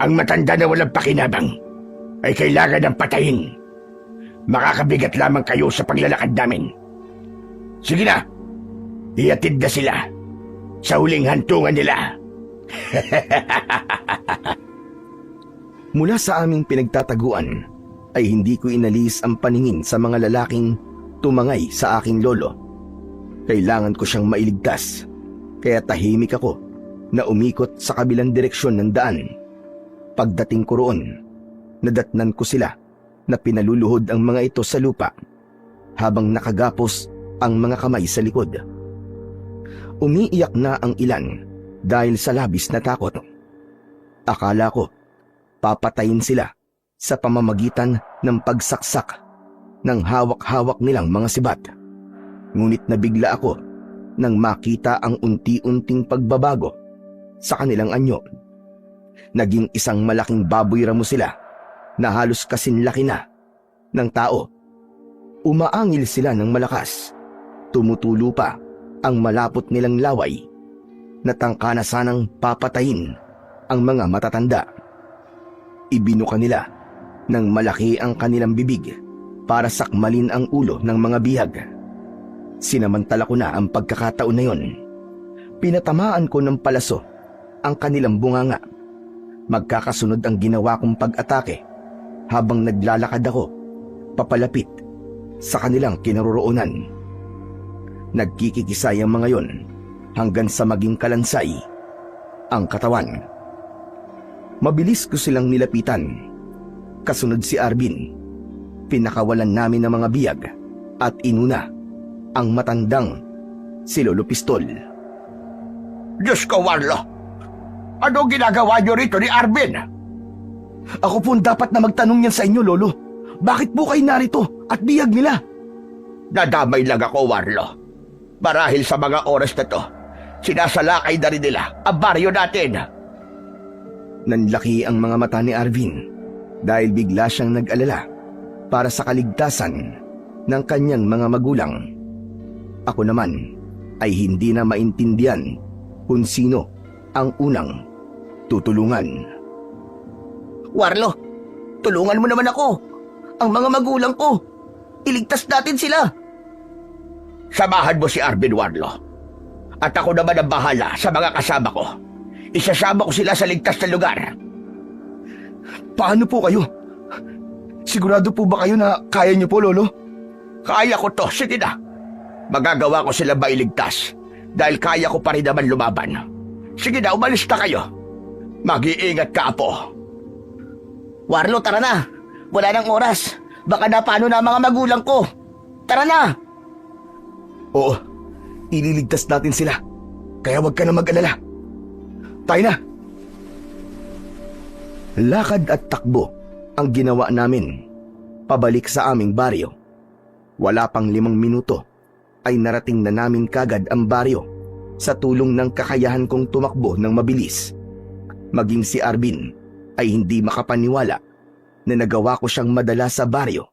ang matanda na walang pakinabang ay kailangan ng patayin. Makakabigat lamang kayo sa paglalakad namin. Sige na, iatid na sila sa huling hantungan nila. Mula sa aming pinagtataguan ay hindi ko inalis ang paningin sa mga lalaking tumangay sa aking lolo. Kailangan ko siyang mailigtas, kaya tahimik ako na umikot sa kabilang direksyon ng daan. Pagdating ko roon, nadatnan ko sila na pinaluluhod ang mga ito sa lupa habang nakagapos ang mga kamay sa likod. Umiiyak na ang ilan dahil sa labis na takot. Akala ko papatayin sila sa pamamagitan ng pagsaksak ng hawak-hawak nilang mga sibat. Ngunit nabigla ako nang makita ang unti-unting pagbabago sa kanilang anyo. Naging isang malaking baboy ramo sila na halos kasinlaki na ng tao. Umaangil sila ng malakas. Tumutulo pa ang malapot nilang laway na tangka na sanang papatayin ang mga matatanda. Ibinuka nila ng malaki ang kanilang bibig para sakmalin ang ulo ng mga bihag. Sinamantala ko na ang pagkakataon na yon. Pinatamaan ko ng palaso ang kanilang bunganga. Magkakasunod ang ginawa kong pag-atake habang naglalakad ako papalapit sa kanilang kinaroroonan. Nagkikikisay ang mga yon hanggang sa maging kalansay ang katawan. Mabilis ko silang nilapitan. Kasunod si Arvin. Pinakawalan namin ng mga biyag at inuna ang matandang si Lolo Pistol. Diyos ko, Warlo! Ano ginagawa niyo rito ni Arvin? Ako po ang dapat na magtanong yan sa inyo, Lolo. Bakit po kayo narito at biyag nila? Nadamay lang ako, Warlo. Marahil sa mga oras na to, sinasalakay na rin nila ang baryo natin. Nanlaki ang mga mata ni Arvin dahil bigla siyang nag-alala para sa kaligtasan ng kanyang mga magulang. Ako naman ay hindi na maintindihan kung sino ang unang tutulungan. Warlo, tulungan mo naman ako. Ang mga magulang ko. Iligtas natin sila. Samahan mo si Arvin, Warlo. At ako naman ang bahala sa mga kasama ko. Isasama ko sila sa ligtas na lugar. Paano po kayo? Sigurado po ba kayo na kaya niyo po, Lolo? Kaya ko to, sige na. Magagawa ko sila mailigtas dahil kaya ko pa rin naman lumaban. Sige na, umalis na kayo. Mag-iingat ka, Apo. Warlo, tara na. Wala nang oras. Baka na paano na ang mga magulang ko. Tara na. Oo, ililigtas natin sila. Kaya huwag ka na mag-alala. Tayo na! Lakad at takbo ang ginawa namin pabalik sa aming baryo. Wala pang 5 minuto ay narating na namin kagad ang baryo sa tulong ng kakayahan kong tumakbo ng mabilis. Maging si Arvin ay hindi makapaniwala na nagawa ko siyang madala sa baryo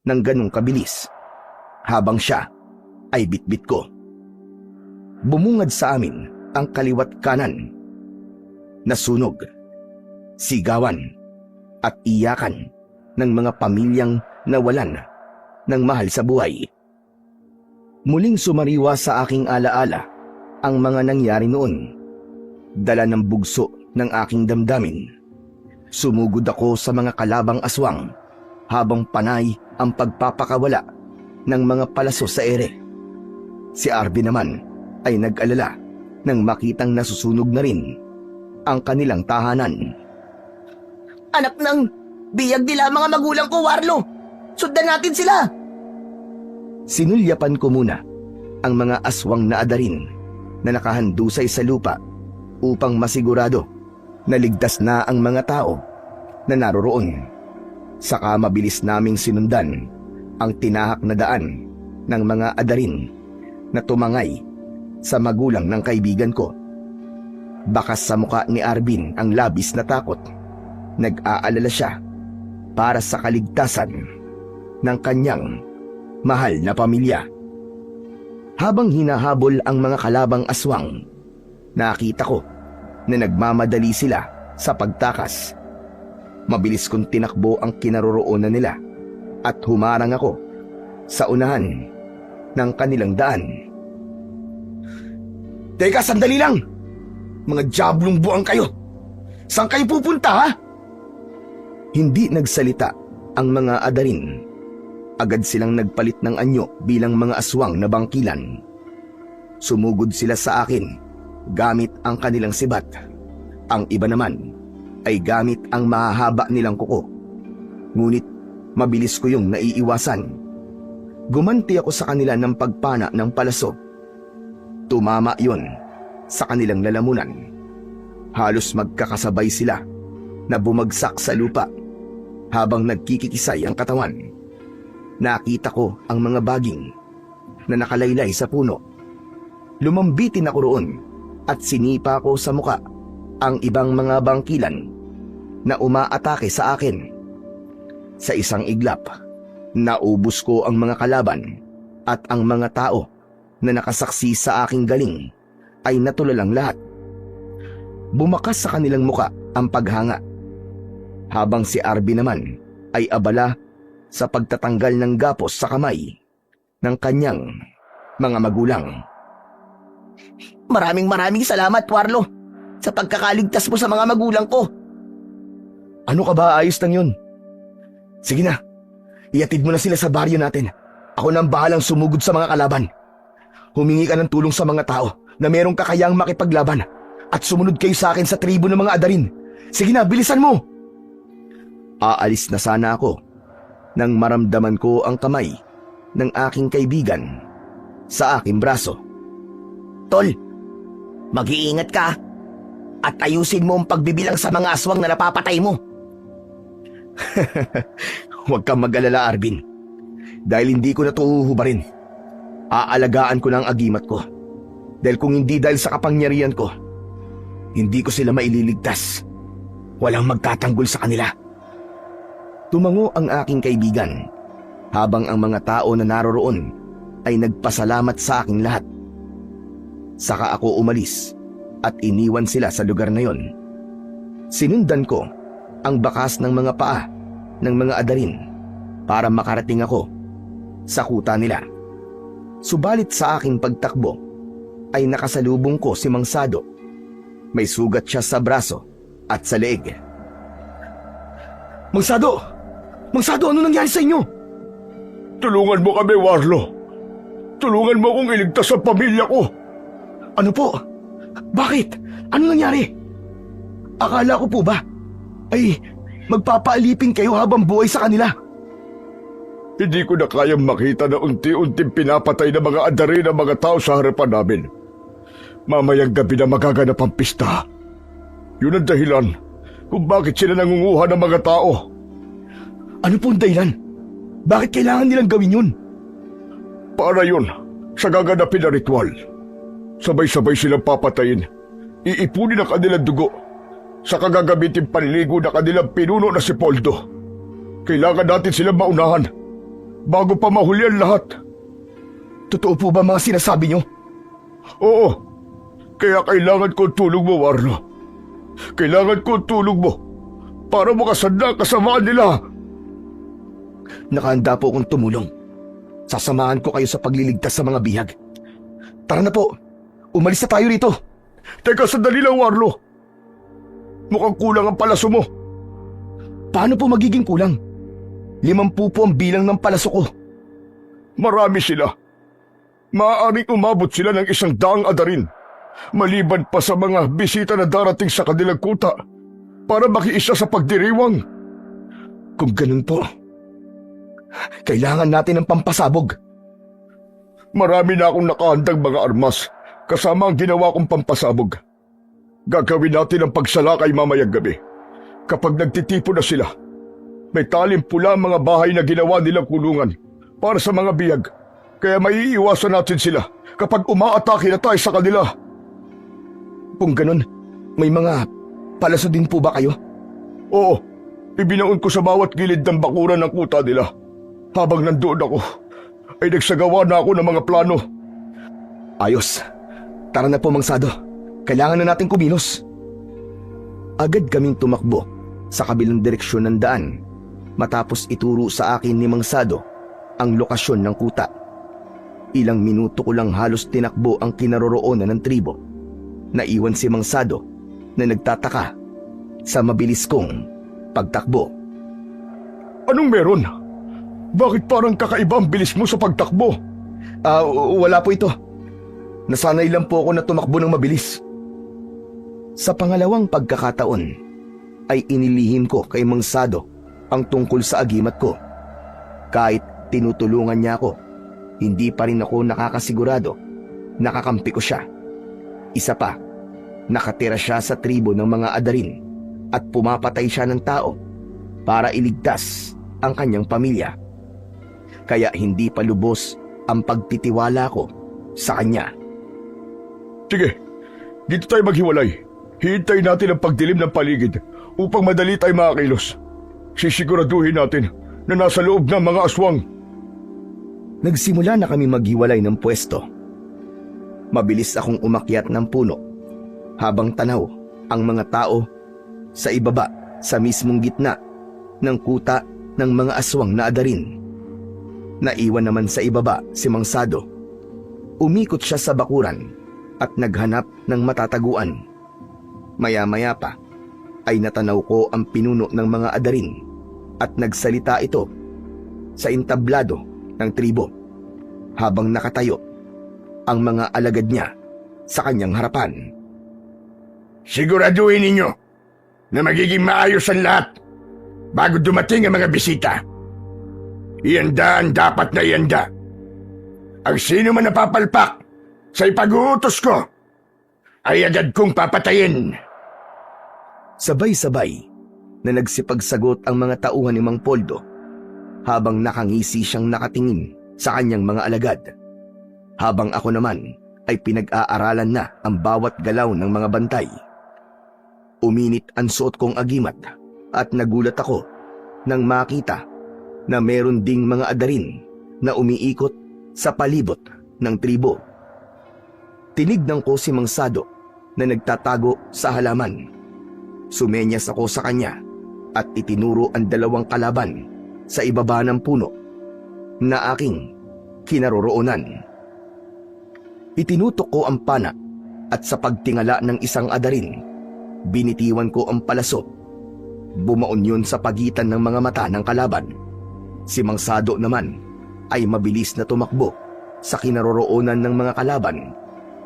ng ganong kabilis habang siya ay bitbit ko. Bumungad sa amin ang kaliwat kanan. Nasunog, sigawan at iyakan ng mga pamilyang nawalan ng mahal sa buhay. Muling sumariwa sa aking alaala ang mga nangyari noon. Dala ng bugso ng aking damdamin. Sumugod ako sa mga kalabang aswang habang panay ang pagpapakawala ng mga palaso sa ere. Si Arvin naman ay nag-alala nang makitang nasusunog na rin ang kanilang tahanan. Anak ng biyag nila mga magulang ko, Warlo! Sundan natin sila! Sinulyapan ko muna ang mga aswang na adarin na nakahandusay sa lupa upang masigurado na ligtas na ang mga tao na naroroon. Saka mabilis naming sinundan ang tinahak na daan ng mga adarin na tumangay sa magulang ng kaibigan ko. Bakas sa muka ni Arvin ang labis na takot. Nag-aalala siya para sa kaligtasan ng kanyang mahal na pamilya. Habang hinahabol ang mga kalabang aswang, nakita ko na nagmamadali sila sa pagtakas. Mabilis kong tinakbo ang kinaroroonan nila at humarang ako sa unahan ng kanilang daan. Teka, sandali lang! Mga diablong buang kayo! Saan kayo pupunta, ha? Hindi nagsalita ang mga adarin. Agad silang nagpalit ng anyo bilang mga aswang na bangkilan. Sumugod sila sa akin gamit ang kanilang sibat. Ang iba naman ay gamit ang mahahaba nilang kuko. Ngunit mabilis ko yung naiiwasan. Gumanti ako sa kanila ng pagpana ng palaso. Tumama yon sa kanilang lalamunan. Halos magkakasabay sila na bumagsak sa lupa habang nagkikikisay ang katawan. Nakita ko ang mga baging na nakalaylay sa puno. Lumambitin ako roon at sinipa ko sa muka ang ibang mga bangkilan na umaatake sa akin. Sa isang iglap, naubos ko ang mga kalaban at ang mga tao na nakasaksi sa aking galing ay natulalang lahat. Bumakas sa kanilang muka ang paghanga, habang si Arvin naman ay abala sa pagtatanggal ng gapos sa kamay ng kanyang mga magulang. Maraming salamat, Warlo, sa pagkakaligtas mo sa mga magulang ko. Ano ka ba? Ayos lang yun. Sige na, iatid mo na sila sa baryo natin. Ako nang bahalang sumugod sa mga kalaban. Humingi ka ng tulong sa mga tao na merong kakayang makipaglaban at sumunod kayo sa akin sa tribo ng mga adarin. Sige na, bilisan mo! Aalis na sana ako nang maramdaman ko ang kamay ng aking kaibigan sa aking braso. Tol, mag-iingat ka at ayusin mo ang pagbibilang sa mga aswang na napapatay mo. Huwag kang mag-alala, Arvin. Dahil hindi ko na ito uhubarin. Aalagaan ko na ang agimat ko. Dahil kung hindi dahil sa kapangyarihan ko, hindi ko sila maililigtas. Walang magtatanggol sa kanila. Tumango ang aking kaibigan habang ang mga tao na naroroon ay nagpasalamat sa aking lahat. Saka ako umalis at iniwan sila sa lugar na yon. Sinundan ko ang bakas ng mga paa ng mga adarin para makarating ako sa kuta nila. Subalit sa aking pagtakbo ay nakasalubong ko si Mang Sado. May sugat siya sa braso at sa leeg. Mang Sado! Mang Sado, ano nangyari sa inyo? Tulungan mo kami, Warlo. Tulungan mo akong iligtas ang pamilya ko. Ano po? Bakit? Ano nangyari? Akala ko po ba ay magpapaalipin kayo habang buhay sa kanila? Hindi ko na kayang makita na unti-unting pinapatay ng mga adarin ang mga tao sa harapan namin. Mamayang gabi na magaganap ang pista. Yun ang dahilan kung bakit sila nangunguha ng mga tao. Ano po ang dahilan? Bakit kailangan nilang gawin yun? Para yun sa gaganapin na ritual. Sabay-sabay silang papatayin. Iipunin ang kanilang dugo sa kagagamitin panligo na kanilang pinuno na si Poldo. Kailangan natin silang maunahan bago pa mahuli ang lahat. Totoo po ba mga sinasabi nyo? Oo, kaya kailangan ko ang tulong mo, Warlo. Kailangan ko ang tulong mo para makasanda ang kasamaan nila. Nakahanda po akong tumulong. Sasamahan ko kayo sa pagliligtas sa mga bihag. Tara na po, umalis na tayo rito. Teka, sandali lang, Warlo. Mukhang kulang ang palaso mo. Paano po magiging kulang? 50 po ang bilang ng palaso ko. Marami sila. Maaaring umabot sila ng 100 adarin, maliban pa sa mga bisita na darating sa kanilang kuta para makiisa sa pagdiriwang. Kung ganun po, kailangan natin ng pampasabog. Marami na akong nakahandang mga armas kasama ang ginawa kong pampasabog. Gagawin natin ang pagsalakay mamayang gabi. Kapag nagtitipon na sila, may talim pula ang mga bahay na ginawa nilang kulungan para sa mga biyag. Kaya maiiwasan natin sila kapag umaatake na tayo sa kanila. Kung ganun, may mga palaso din po ba kayo? Oo, ibinaon ko sa bawat gilid ng bakuran ng kuta nila. Habang nandoon ako, ay nagsagawa na ako ng mga plano. Ayos. Tara na po, Mang Sado. Kailangan na natin kumilos. Agad kaming tumakbo sa kabilang direksyon ng daan matapos ituro sa akin ni Mang Sado ang lokasyon ng kuta. Ilang minuto ko lang halos tinakbo ang kinaroroonan ng tribo. Naiwan si Mang Sado na nagtataka sa mabilis kong pagtakbo. Anong meron? Bakit parang kakaiba ang bilis mo sa pagtakbo? Wala po ito. Nasanay lang po ako na tumakbo ng mabilis. Sa pangalawang pagkakataon ay inilihim ko kay Mang Sado ang tungkol sa agimat ko. Kahit tinutulungan niya ako, hindi pa rin ako nakakasigurado. Nakakampi ko siya. Isa pa, nakatira siya sa tribo ng mga adarin at pumapatay siya ng tao para iligtas ang kanyang pamilya. Kaya hindi pa lubos ang pagtitiwala ko sa kanya. Sige, dito tayo maghiwalay. Hihintayin natin ang pagdilim ng paligid upang madali tayo makakilos. Sisiguraduhin natin na nasa loob ng mga aswang. Nagsimula na kami maghiwalay ng pwesto. Mabilis akong umakyat ng puno habang tanaw ang mga tao sa ibaba sa mismong gitna ng kuta ng mga aswang na adarin. Naiwan naman sa ibaba si Mang Sado. Umikot siya sa bakuran at naghanap ng matataguan. Maya-maya pa ay natanaw ko ang pinuno ng mga adarin at nagsalita ito sa entablado ng tribo habang nakatayo ang mga alagad niya sa kanyang harapan. Siguraduhin ninyo na magiging maayos ang lahat bago dumating ang mga bisita. Ianda ang dapat na ianda. Ang sino man napapalpak sa ipag-uutos ko ay agad kong papatayin. Sabay-sabay na nagsipagsagot ang mga tauhan ni Mang Poldo habang nakangisi siyang nakatingin sa kanyang mga alagad. Habang ako naman ay pinag-aaralan na ang bawat galaw ng mga bantay. Uminit ang suot kong agimat at nagulat ako nang makita na meron ding mga adarin na umiikot sa palibot ng tribo. Tinignan ko si Mang Sado na nagtatago sa halaman. Sumenyas ako sa kanya at itinuro ang dalawang kalaban sa ibaba ng puno na aking kinaroroonan. Itinutok ko ang pana at sa pagtingala ng isang adarin, binitiwan ko ang palaso. Bumaon yun sa pagitan ng mga mata ng kalaban. Si Mang Sado naman ay mabilis na tumakbo sa kinaroroonan ng mga kalaban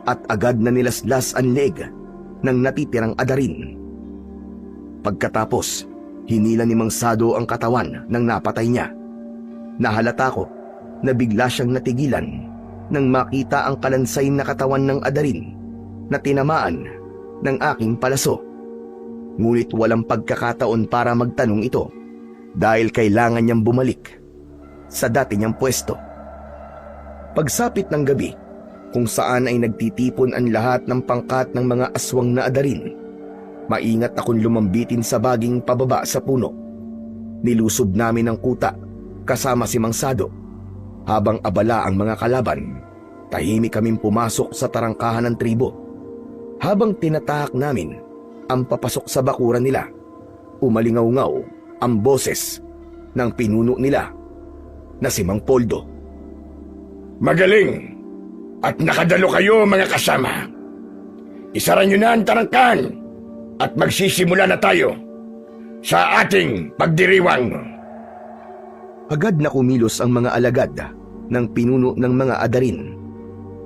at agad na nilaslas ang leg ng natitirang adarin. Pagkatapos, hinila ni Mang Sado ang katawan ng napatay niya. Nahalata ko na bigla siyang natigilan nang makita ang kalansay na katawan ng adarin na tinamaan ng aking palaso. Ngunit walang pagkakataon para magtanong ito dahil kailangan niyang bumalik sa dati niyang pwesto. Pagsapit ng gabi, kung saan ay nagtitipon ang lahat ng pangkat ng mga aswang na adarin, maingat akong lumambitin sa baging pababa sa puno. Nilusob namin ang kuta kasama si Mang Sado. Habang abala ang mga kalaban, tahimik kaming pumasok sa tarangkahan ng tribo. Habang tinatahak namin ang papasok sa bakuran nila, umalingaw-ngaw ang boses ng pinuno nila na si Mang Poldo. Magaling! At nakadalo kayo mga kasama. Isara nyo na ang tarangkahan at magsisimula na tayo sa ating pagdiriwang. Agad na kumilos ang mga alagad ng pinuno ng mga adarin.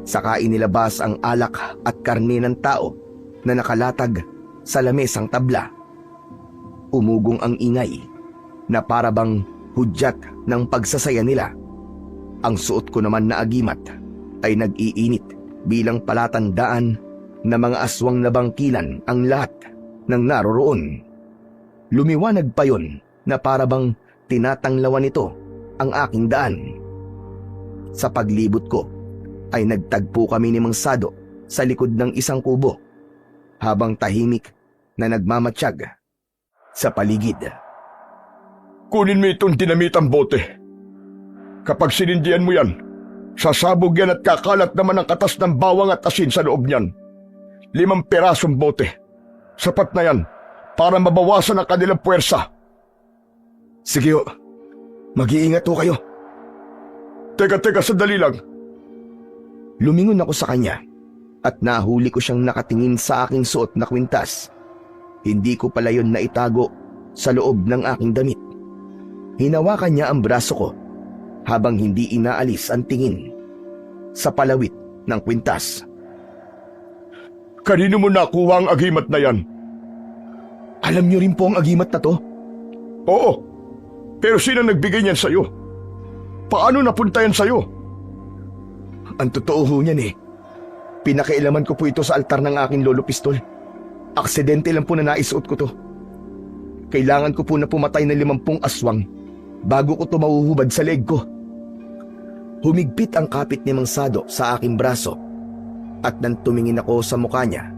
Saka inilabas ang alak at karne ng tao na nakalatag sa lamesang tabla. Umugong ang ingay na parabang hudyat ng pagsasaya nila. Ang suot ko naman na agimat ay nag-iinit bilang palatandaan na mga aswang na bangkilan ang lahat ng naroroon. Lumiwanag pa yon na parabang tinatanglawan nito ang aking daan. Sa paglibot ko ay nagtagpo kami ni Mang Sado sa likod ng isang kubo habang tahimik na nagmamatsyag sa paligid. Kunin mo itong dinamitang bote. Kapag sinindihan mo yan, sasabog yan at kakalat naman ang katas ng bawang at asin sa loob niyan. 5 pirasong bote. Sapat na yan para mabawasan ang kanilang puwersa. Sige ho, mag-iingat ho kayo. Teka, sandali lang. Lumingon ako sa kanya at nahuli ko siyang nakatingin sa aking suot na kwintas. Hindi ko pala yon naitago sa loob ng aking damit. Hinawakan niya ang braso ko habang hindi inaalis ang tingin sa palawit ng kwintas. Kanino mo nakuha ang agimat na yan? Alam niyo rin po ang agimat na to? Oo, pero sino nagbigay niyan sa'yo? Paano napunta yan sa'yo? Ang totoo ho niyan pinakailaman ko po ito sa altar ng aking lolo pistol. Aksidente lang po na naisuot ko to. Kailangan ko po na pumatay ng 50 aswang bago ko ito mahuhubad sa leg ko. Humigpit ang kapit ni Mang Sado sa aking braso at nang tumingin ako sa mukha niya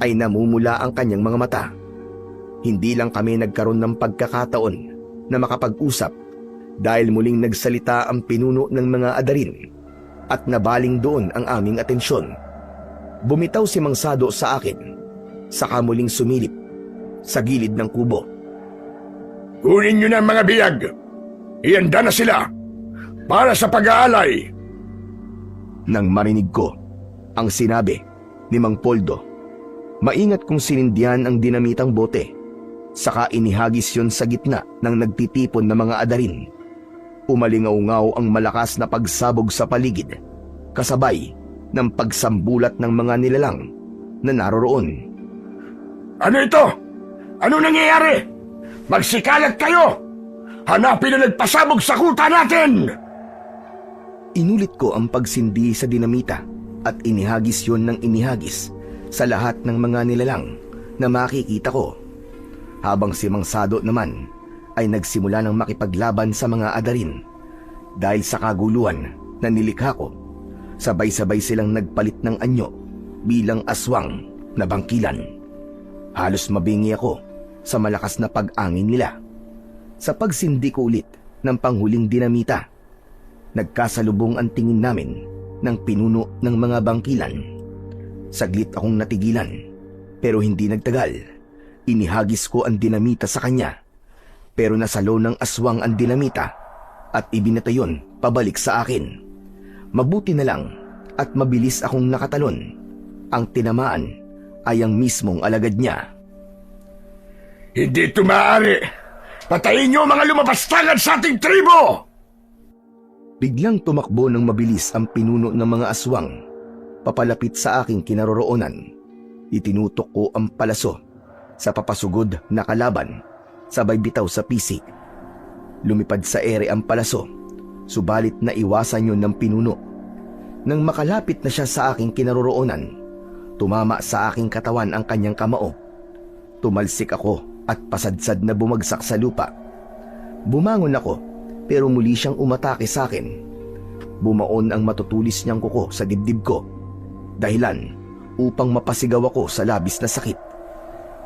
ay namumula ang kanyang mga mata. Hindi lang kami nagkaroon ng pagkakataon na makapag-usap dahil muling nagsalita ang pinuno ng mga adarin at nabaling doon ang aming atensyon. Bumitaw si Mang Sado sa akin, saka muling sumilip sa gilid ng kubo. Kunin nyo na ang mga biyag. Ihanda na sila para sa pag-aalay. Nang marinig ko ang sinabi ni Mang Poldo, maingat kong sinindihan ang dinamitang bote, saka inihagis yon sa gitna ng nagtitipon na mga adarin. Umalingaw-ngaw ang malakas na pagsabog sa paligid, kasabay ng pagsambulat ng mga nilalang na naroroon. Ano ito? Ano nangyayari? Magsikalat kayo! Hanapin na nagpasabog sa kuta natin! Inulit ko ang pagsindi sa dinamita at inihagis yon ng inihagis sa lahat ng mga nilalang na makikita ko. Habang si Mang Sado naman ay nagsimula ng makipaglaban sa mga adarin. Dahil sa kaguluhan na nilikha ko, sabay-sabay silang nagpalit ng anyo bilang aswang na bangkilan. Halos mabingi ako sa malakas na pag-angin nila. Sa pagsindi ko ulit ng panghuling dinamita, nagkasalubong ang tingin namin ng pinuno ng mga bangkilan. Saglit akong natigilan, pero hindi nagtagal. Inihagis ko ang dinamita sa kanya, pero nasalo ng aswang ang dinamita at ibinatayon pabalik sa akin. Mabuti na lang at mabilis akong nakatalon. Ang tinamaan ay ang mismong alagad niya. Hindi ito maaari! Patayin niyo ang mga lumapastangan sa ating tribo! Biglang tumakbo ng mabilis ang pinuno ng mga aswang, papalapit sa aking kinaroroonan. Itinutok ko ang palaso sa papasugod na kalaban, sabay bitaw sa pisik. Lumipad sa ere ang palaso, subalit naiwasan yun ng pinuno. Nang makalapit na siya sa aking kinaroroonan, tumama sa aking katawan ang kanyang kamao. Tumalsik ako at pasadsad na bumagsak sa lupa. Bumangon ako pero muli siyang umatake sa akin. Bumaon ang matutulis niyang kuko sa dibdib ko. Dahilan upang mapasigaw ako sa labis na sakit.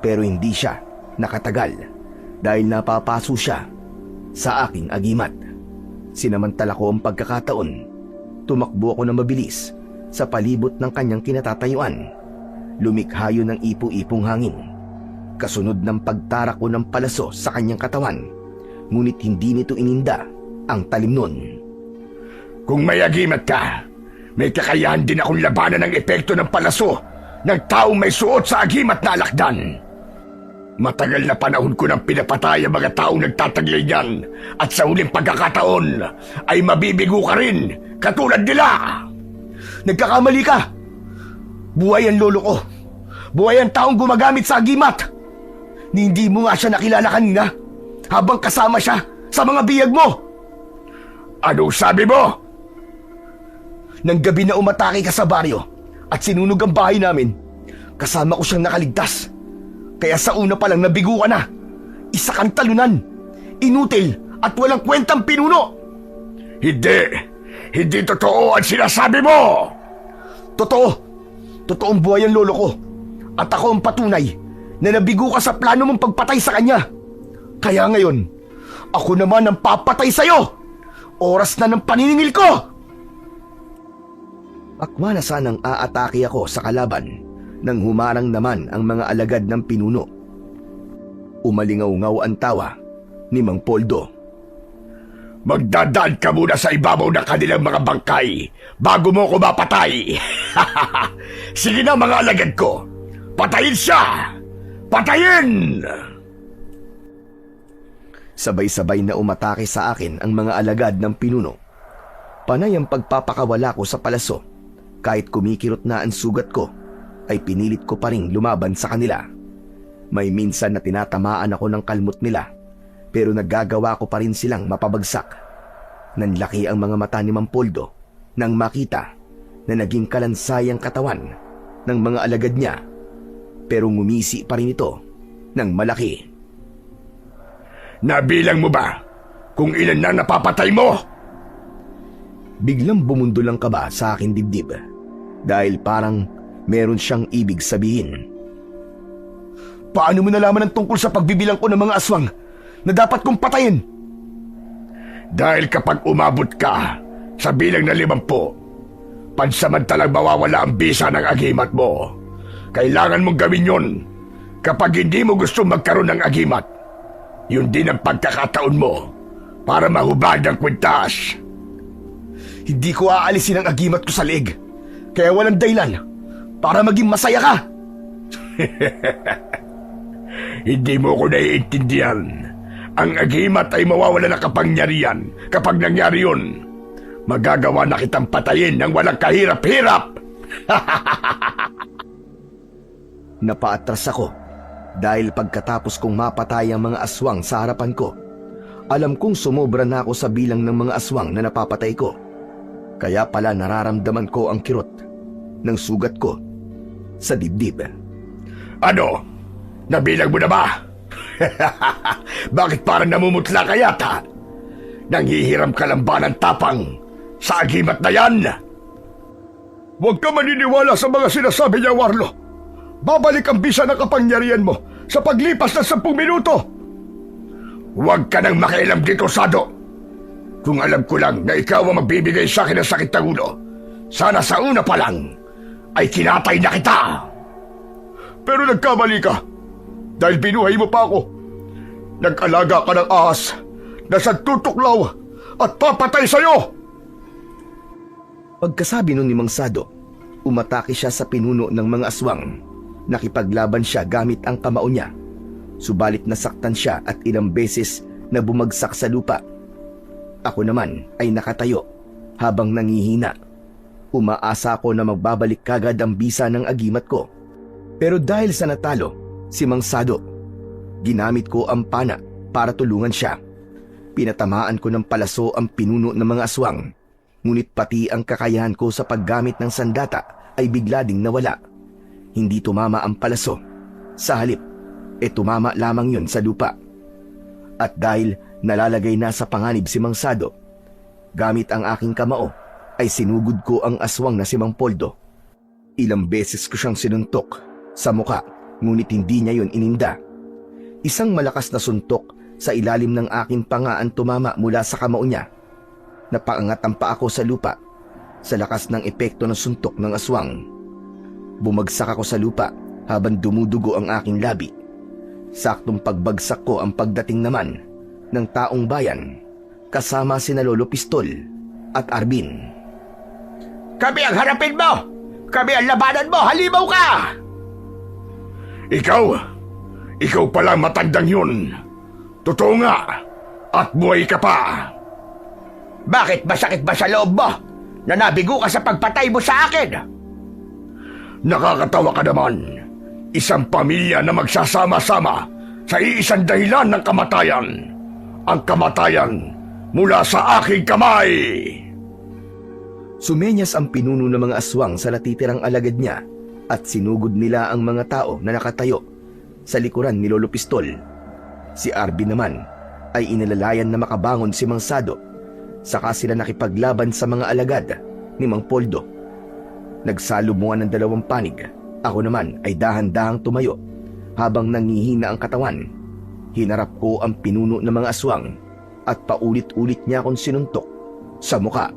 Pero hindi siya nakatagal dahil napapaso siya sa aking agimat. Sinamantala ko ang pagkakataon. Tumakbo ako na mabilis sa palibot ng kanyang kinatatayuan. Lumikha yun ng ipo-ipong hangin. Kasunod ng pagtarak ko ng palaso sa kanyang katawan. Ngunit hindi nito ininda ang talim nun. Kung may agimat ka, may kakayahan din akong labanan ng epekto ng palaso ng taong may suot sa agimat na alakdan. Matagal na panahon ko nang pinapatay ang mga taong nagtataglay niyan at sa huling pagkakataon ay mabibigo ka rin katulad nila. Nagkakamali ka! Buhay ang lolo ko. Buhay ang taong gumagamit sa agimat. Hindi mo nga siya nakilala kanina habang kasama siya sa mga biyag mo. Anong sabi mo? Nang gabi na umatake ka sa baryo at sinunog ang bahay namin, kasama ko siyang nakaligtas. Kaya sa una pa lang nabigo ka na. Isa kang talunan, inutil at walang kwentang pinuno. Hindi totoo ang sinasabi mo. Totoong buhay ang lolo ko. At ako ang patunay na nabigo ka sa plano mong pagpatay sa kanya. Kaya ngayon, ako naman ang papatay sa'yo. Oras na ng paniningil ko. Akma na sanang aatake ako sa kalaban nang humarang naman ang mga alagad ng pinuno. Umalingaw-ngaw ang tawa ni Mang Poldo. Magdadaan ka muna sa ibabaw ng kanilang mga bangkay bago mo ko mapatay. Sige na mga alagad ko, patayin siya! Patayin! Sabay-sabay na umatake sa akin ang mga alagad ng pinuno. Panay ang pagpapakawala ko sa palaso. Kahit kumikirot na ang sugat ko, ay pinilit ko pa ring lumaban sa kanila. May minsan na tinatamaan ako ng kalmot nila, pero nagagawa ko pa rin silang mapabagsak. Nanlaki ang mga mata ni Mang Poldo nang makita na naging kalansay ang katawan ng mga alagad niya, pero ngumisi pa rin ito ng malaki. Nabilang mo ba kung ilan na napapatay mo? Biglang bumundol ang kaba sa aking dibdib dahil parang meron siyang ibig sabihin. Paano mo nalaman ang tungkol sa pagbibilang ko ng mga aswang na dapat kong patayin? Dahil kapag umabot ka sa bilang na 50, pansamantalang mawawala ang bisa ng agimat mo. Kailangan mong gawin yun kapag hindi mo gusto magkaroon ng agimat. Yun din ang pagkakataon mo para mahubad ang kwintas. Hindi ko aalisin ang agimat ko sa leeg, kaya walang dahilan para maging masaya ka. Hindi mo ko naiintindihan. Ang agimat ay mawawala ng kapangyarihan kapag nangyari yun. Magagawa na kitang patayin ng walang kahirap-hirap. Napaatras ako dahil pagkatapos kong mapatay ang mga aswang sa harapan ko, alam kong sumobra na ako sa bilang ng mga aswang na napapatay ko. Kaya pala nararamdaman ko ang kirot ng sugat ko sa dibdib. Ano? Nabilang mo na ba? Bakit parang namumutla ka yata? Nanghihiram ka lang ba ng tapang sa agimat na yan? Huwag ka maniniwala sa mga sinasabi niya, Warlo. Babalik ang bisa ng kapangyarihan mo sa paglipas ng 10 minuto. Huwag ka nang makialam dito, Sado. Kung alam ko lang na ikaw ang magbibigay sa akin ng sakit ng ulo, sana sa una pa lang ay kinatay na kita. Pero nagkamali ka dahil binuhay mo pa ako. Nag-alaga ka ng ahas na tutuklaw at papatay sa'yo. Pagkasabi nun ni Mang Sado, umatake siya sa pinuno ng mga aswang. Nakipaglaban siya gamit ang kamao niya. Subalit nasaktan siya at ilang beses na bumagsak sa lupa. Ako naman ay nakatayo habang nangihina. Umaasa ako na magbabalik kagad ang bisa ng agimat ko. Pero dahil sa natalo si Mang Sado, ginamit ko ang pana para tulungan siya. Pinatamaan ko ng palaso ang pinuno ng mga aswang. Ngunit pati ang kakayahan ko sa paggamit ng sandata ay bigla ding nawala. Hindi tumama ang palaso. Sa halip, tumama lamang yun sa lupa. At dahil nalalagay na sa panganib si Mang Sado, gamit ang aking kamao ay sinugod ko ang aswang na si Mang Poldo. Ilang beses ko siyang sinuntok sa muka, ngunit hindi niya yun ininda. Isang malakas na suntok sa ilalim ng aking panga ang tumama mula sa kamao niya. Napaangat ang paa ko sa lupa sa lakas ng epekto ng suntok ng aswang. Bumagsak ako sa lupa habang dumudugo ang aking labi. Saktong pagbagsak ko ang pagdating naman ng taong bayan kasama sina Lolo Pistol at Arvin. Kami ang harapin mo! Kami ang labanan mo! Halimaw ka! Ikaw pala matandang yun. Totoo nga, at buhay ka pa. Bakit masakit ba sa loob mo na nabigo ka sa pagpatay mo sa akin? Nakakatawa ka naman. Isang pamilya na magsasama-sama sa iisang dahilan ng kamatayan. Ang kamatayan mula sa aking kamay. Sumenyas ang pinuno ng mga aswang sa natitirang alagad niya at sinugod nila ang mga tao na nakatayo sa likuran ni Lolo Pistol. Si Arvin naman ay inalalayan na makabangon si Mang Sado, saka sila nakipaglaban sa mga alagad ni Mang Poldo. Nagsalubungan ng dalawang panig. Ako naman ay dahan-dahang tumayo habang nangihina ang katawan. Hinarap ko ang pinuno ng mga aswang at paulit-ulit niya akong sinuntok sa muka.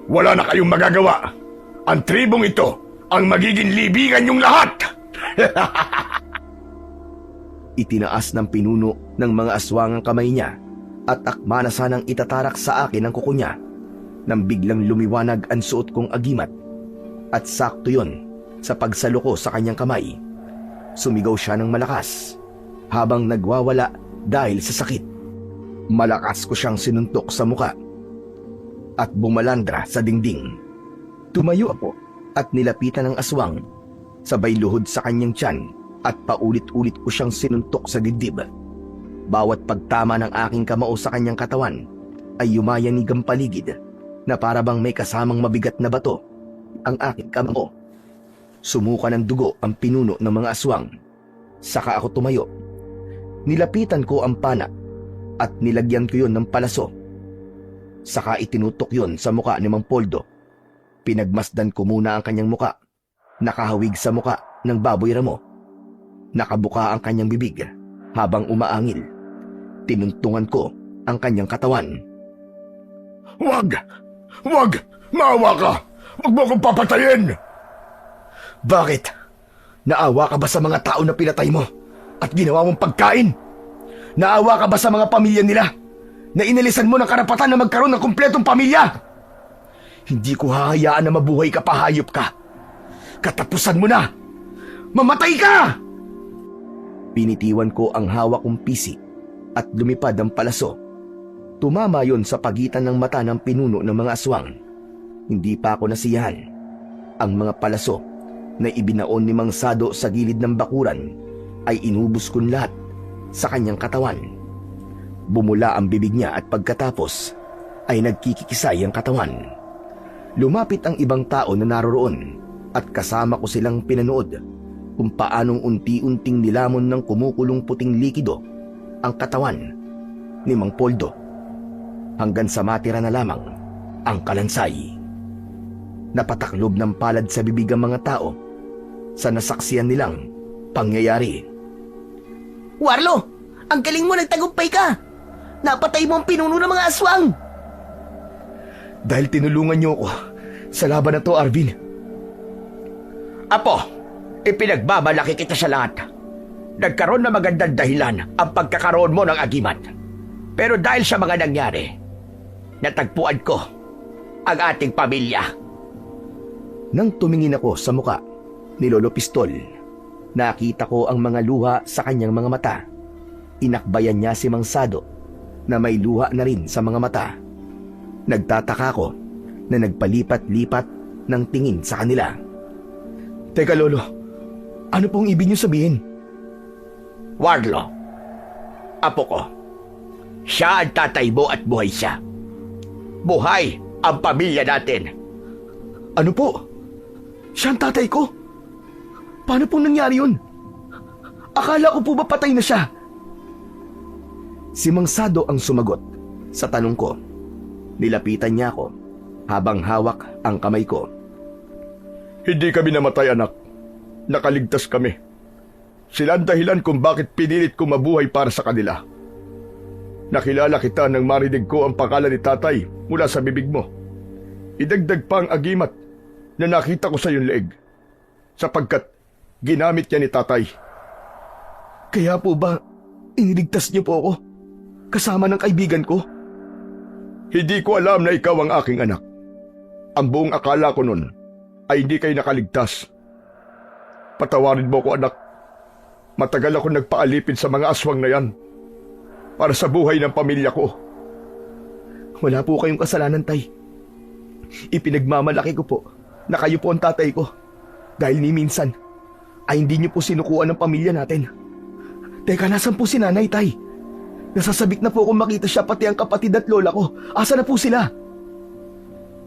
Wala na kayong magagawa. Ang tribong ito ang magiging libingan niyong lahat. Itinaas ng pinuno ng mga aswang ang kamay niya at akma na sanang itatarak sa akin ang kuko niya nang biglang lumiwanag ang suot kong agimat. At sakto yon sa pagsalo ko sa kanyang kamay. Sumigaw siya ng malakas habang nagwawala dahil sa sakit. Malakas ko siyang sinuntok sa muka at bumalandra sa dingding. Tumayo ako at nilapitan ng aswang, sabay luhod sa kanyang tiyan at paulit-ulit ko siyang sinuntok sa dibdib. Bawat pagtama ng aking kamao sa kanyang katawan ay yumayanig ang paligid na para bang may kasamang mabigat na bato ang aking kamao. Sumuka ng dugo ang pinuno ng mga aswang. Saka ako tumayo. Nilapitan ko ang pana at nilagyan ko yun ng palaso. Saka itinutok yun sa muka ni Mang Poldo. Pinagmasdan ko muna ang kanyang muka. Nakahawig sa muka ng baboy ramo. Nakabuka ang kanyang bibig habang umaangil. Tinuntungan ko ang kanyang katawan. Wag! Maawa ka! Wag mo akong papatayin! Bakit? Naawa ka ba sa mga tao na pinatay mo at ginawa mong pagkain? Naawa ka ba sa mga pamilya nila na inalisan mo ng karapatan na magkaroon ng kumpletong pamilya? Hindi ko hahayaan na mabuhay ka pa, hayop ka. Katapusan mo na! Mamatay ka! Pinitiwan ko ang hawak kong pisi at lumipad ang palaso. Tumama yon sa pagitan ng mata ng pinuno ng mga aswang. Hindi pa ako nasiyahan. Ang mga palaso na ibinaon ni Mang Sado sa gilid ng bakuran ay inubos ko lahat sa kanyang katawan. Bumula ang bibig niya at pagkatapos ay nagkikikisay ang katawan. Lumapit ang ibang tao na naroroon at kasama ko silang pinanood kung paanong unti-unting nilamon ng kumukulong puting likido ang katawan ni Mang Poldo hanggang sa matira na lamang ang kalansay. Napataklob ng palad sa bibig ang mga tao sa nasaksiyan nilang pangyayari. Warlo! Ang galing mo, nagtagumpay ka! Napatay mo ang pinuno ng mga aswang! Dahil tinulungan niyo ako sa laban na to, Arvin. Apo, ipinagmamalaki kita sa lahat. Nagkaroon ng magandang dahilan ang pagkakaroon mo ng agimat. Pero dahil sa mga nangyari, natagpuan ko ang ating pamilya. Nang tumingin ako sa muka ni Lolo Pistol, nakita ko ang mga luha sa kanyang mga mata. Inakbayan niya si Mang Sado na may luha na rin sa mga mata. Nagtataka ko na nagpalipat-lipat ng tingin sa kanila. Teka, Lolo, ano pong ibig niyo sabihin? Warlo, apo ko, siya ang tatay mo at buhay siya. Buhay ang pamilya natin. Ano po? Siya ang tatay ko? Paano pong nangyari yun? Akala ko po ba patay na siya? Si Mang Sado ang sumagot sa tanong ko. Nilapitan niya ako habang hawak ang kamay ko. Hindi kami namatay, anak. Nakaligtas kami. Sila ang dahilan kung bakit pinilit ko mabuhay para sa kanila. Nakilala kita nang marinig ko ang pangalan ni tatay mula sa bibig mo. Idagdag pa ang agimat na nakita ko sa iyong leeg, sapagkat ginamit niya ni tatay. Kaya po ba iniligtas niyo po ako kasama ng kaibigan ko? Hindi ko alam na ikaw ang aking anak. Ang buong akala ko nun ay hindi kayo nakaligtas. Patawarin mo ko, anak. Matagal ako nagpaalipin sa mga aswang na yan para sa buhay ng pamilya ko. Wala po kayong kasalanan, tay. Ipinagmamalaki ko po na kayo po ang tatay ko dahil ni minsan ay hindi niyo po sinukuan ng pamilya natin. Teka, nasan po si nanay, tay? Nasasabik na po kung makita siya, pati ang kapatid at lola ko. Asa na po sila?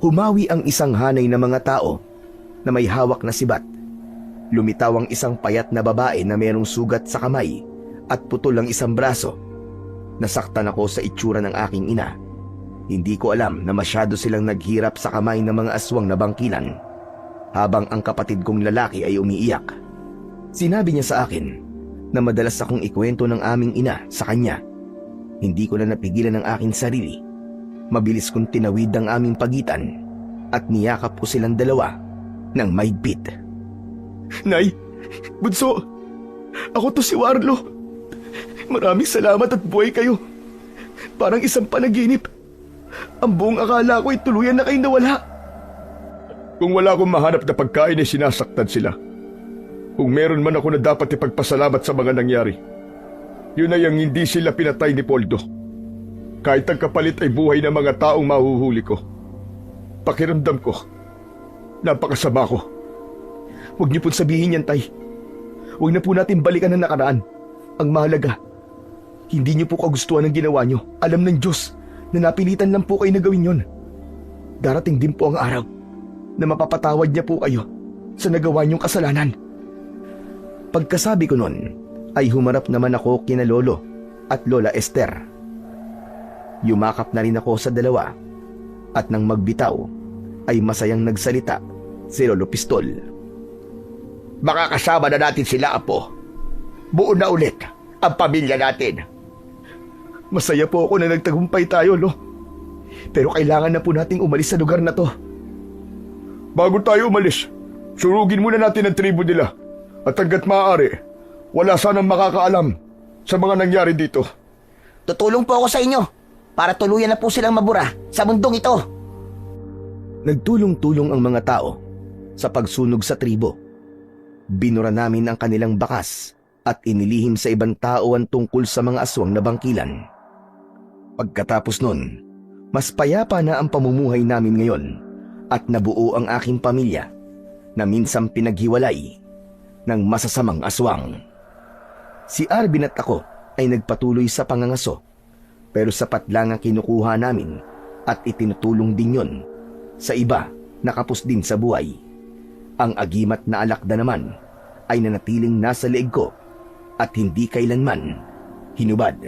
Humawi ang isang hanay na mga tao na may hawak na sibat. Lumitaw ang isang payat na babae na mayroong sugat sa kamay at putol ang isang braso. Nasaktan ako sa itsura ng aking ina. Hindi ko alam na masyado silang naghirap sa kamay ng mga aswang na bangkilan, habang ang kapatid kong lalaki ay umiiyak. Sinabi niya sa akin na madalas akong ikwento ng aming ina sa kanya. Hindi ko na napigilan ang aking sarili. Mabilis kong tinawid ang aming pagitan at niyakap ko silang dalawa ng mahigpit. Nay, bunso, ako to si Warlo. Maraming salamat at buhay kayo. Parang isang panaginip. Ang buong akala ko ay tuluyan na kayo nawala. Kung wala akong mahanap na pagkain ay sinasaktan sila. Kung meron man ako na dapat ipagpasalamat sa mga nangyari, yun ay ang hindi sila pinatay ni Poldo. Kahit ang kapalit ay buhay ng mga taong mahuhuli ko. Pakiramdam ko, napakasama ko. Huwag niyo pong sabihin yan, tay. Huwag na po natin balikan ang nakaraan. Ang mahalaga, hindi niyo po kagustuhan ang ginawa niyo. Alam ng Diyos na napilitan lang po kayo na gawin yon. Darating din po ang araw na mapapatawad niya po kayo sa nagawa niyong kasalanan. Pagkasabi ko nun, ay humarap naman ako kina Lolo at Lola Esther. Yumakap na rin ako sa dalawa at nang magbitaw ay masayang nagsalita si Lolo Pistol. Makakasama na natin sila, Apo. Buo na ulit ang pamilya natin. Masaya po ako na nagtagumpay tayo, Lo. Pero kailangan na po nating umalis sa lugar na to. Bago tayo umalis, surugin muna natin ang tribo nila. At hanggat maaari, wala sanang makakaalam sa mga nangyari dito. Tutulong po ako sa inyo para tuluyan na po silang mabura sa mundong ito. Nagtulong-tulong ang mga tao sa pagsunog sa tribo. Binura namin ang kanilang bakas at inilihim sa ibang tao ang tungkol sa mga aswang na bangkilan. Pagkatapos nun, mas payapa na ang pamumuhay namin ngayon at nabuo ang aking pamilya na minsang pinaghiwalay ng masasamang aswang. Si Arvin at ako ay nagpatuloy sa pangangaso, pero sapat lang ang kinukuha namin at itinutulong din yon sa iba na kapos din sa buhay. Ang agimat na alakda naman ay nanatiling nasa leeg ko at hindi kailanman hinubad.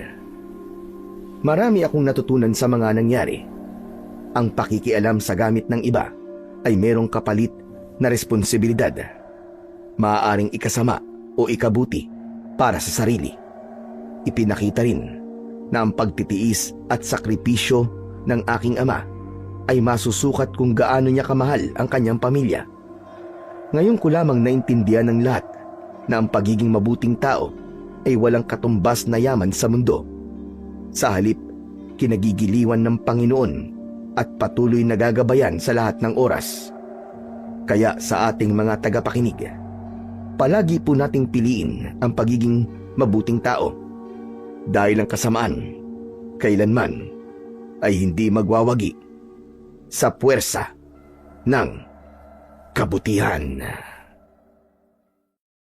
Marami akong natutunan sa mga nangyari. Ang pakikialam sa gamit ng iba ay merong kapalit na responsibilidad. Maaaring ikasama o ikabuti para sa sarili. Ipinakita rin na ang pagtitiis at sakripisyo ng aking ama ay masusukat kung gaano niya kamahal ang kanyang pamilya. Ngayon ko lamang naintindihan ng lahat na ang pagiging mabuting tao ay walang katumbas na yaman sa mundo. Sa halip, kinagigiliwan ng Panginoon at patuloy nagagabayan sa lahat ng oras. Kaya sa ating mga tagapakinig, palagi po nating piliin ang pagiging mabuting tao dahil ang kasamaan kailanman ay hindi magwawagi sa puwersa ng kabutihan.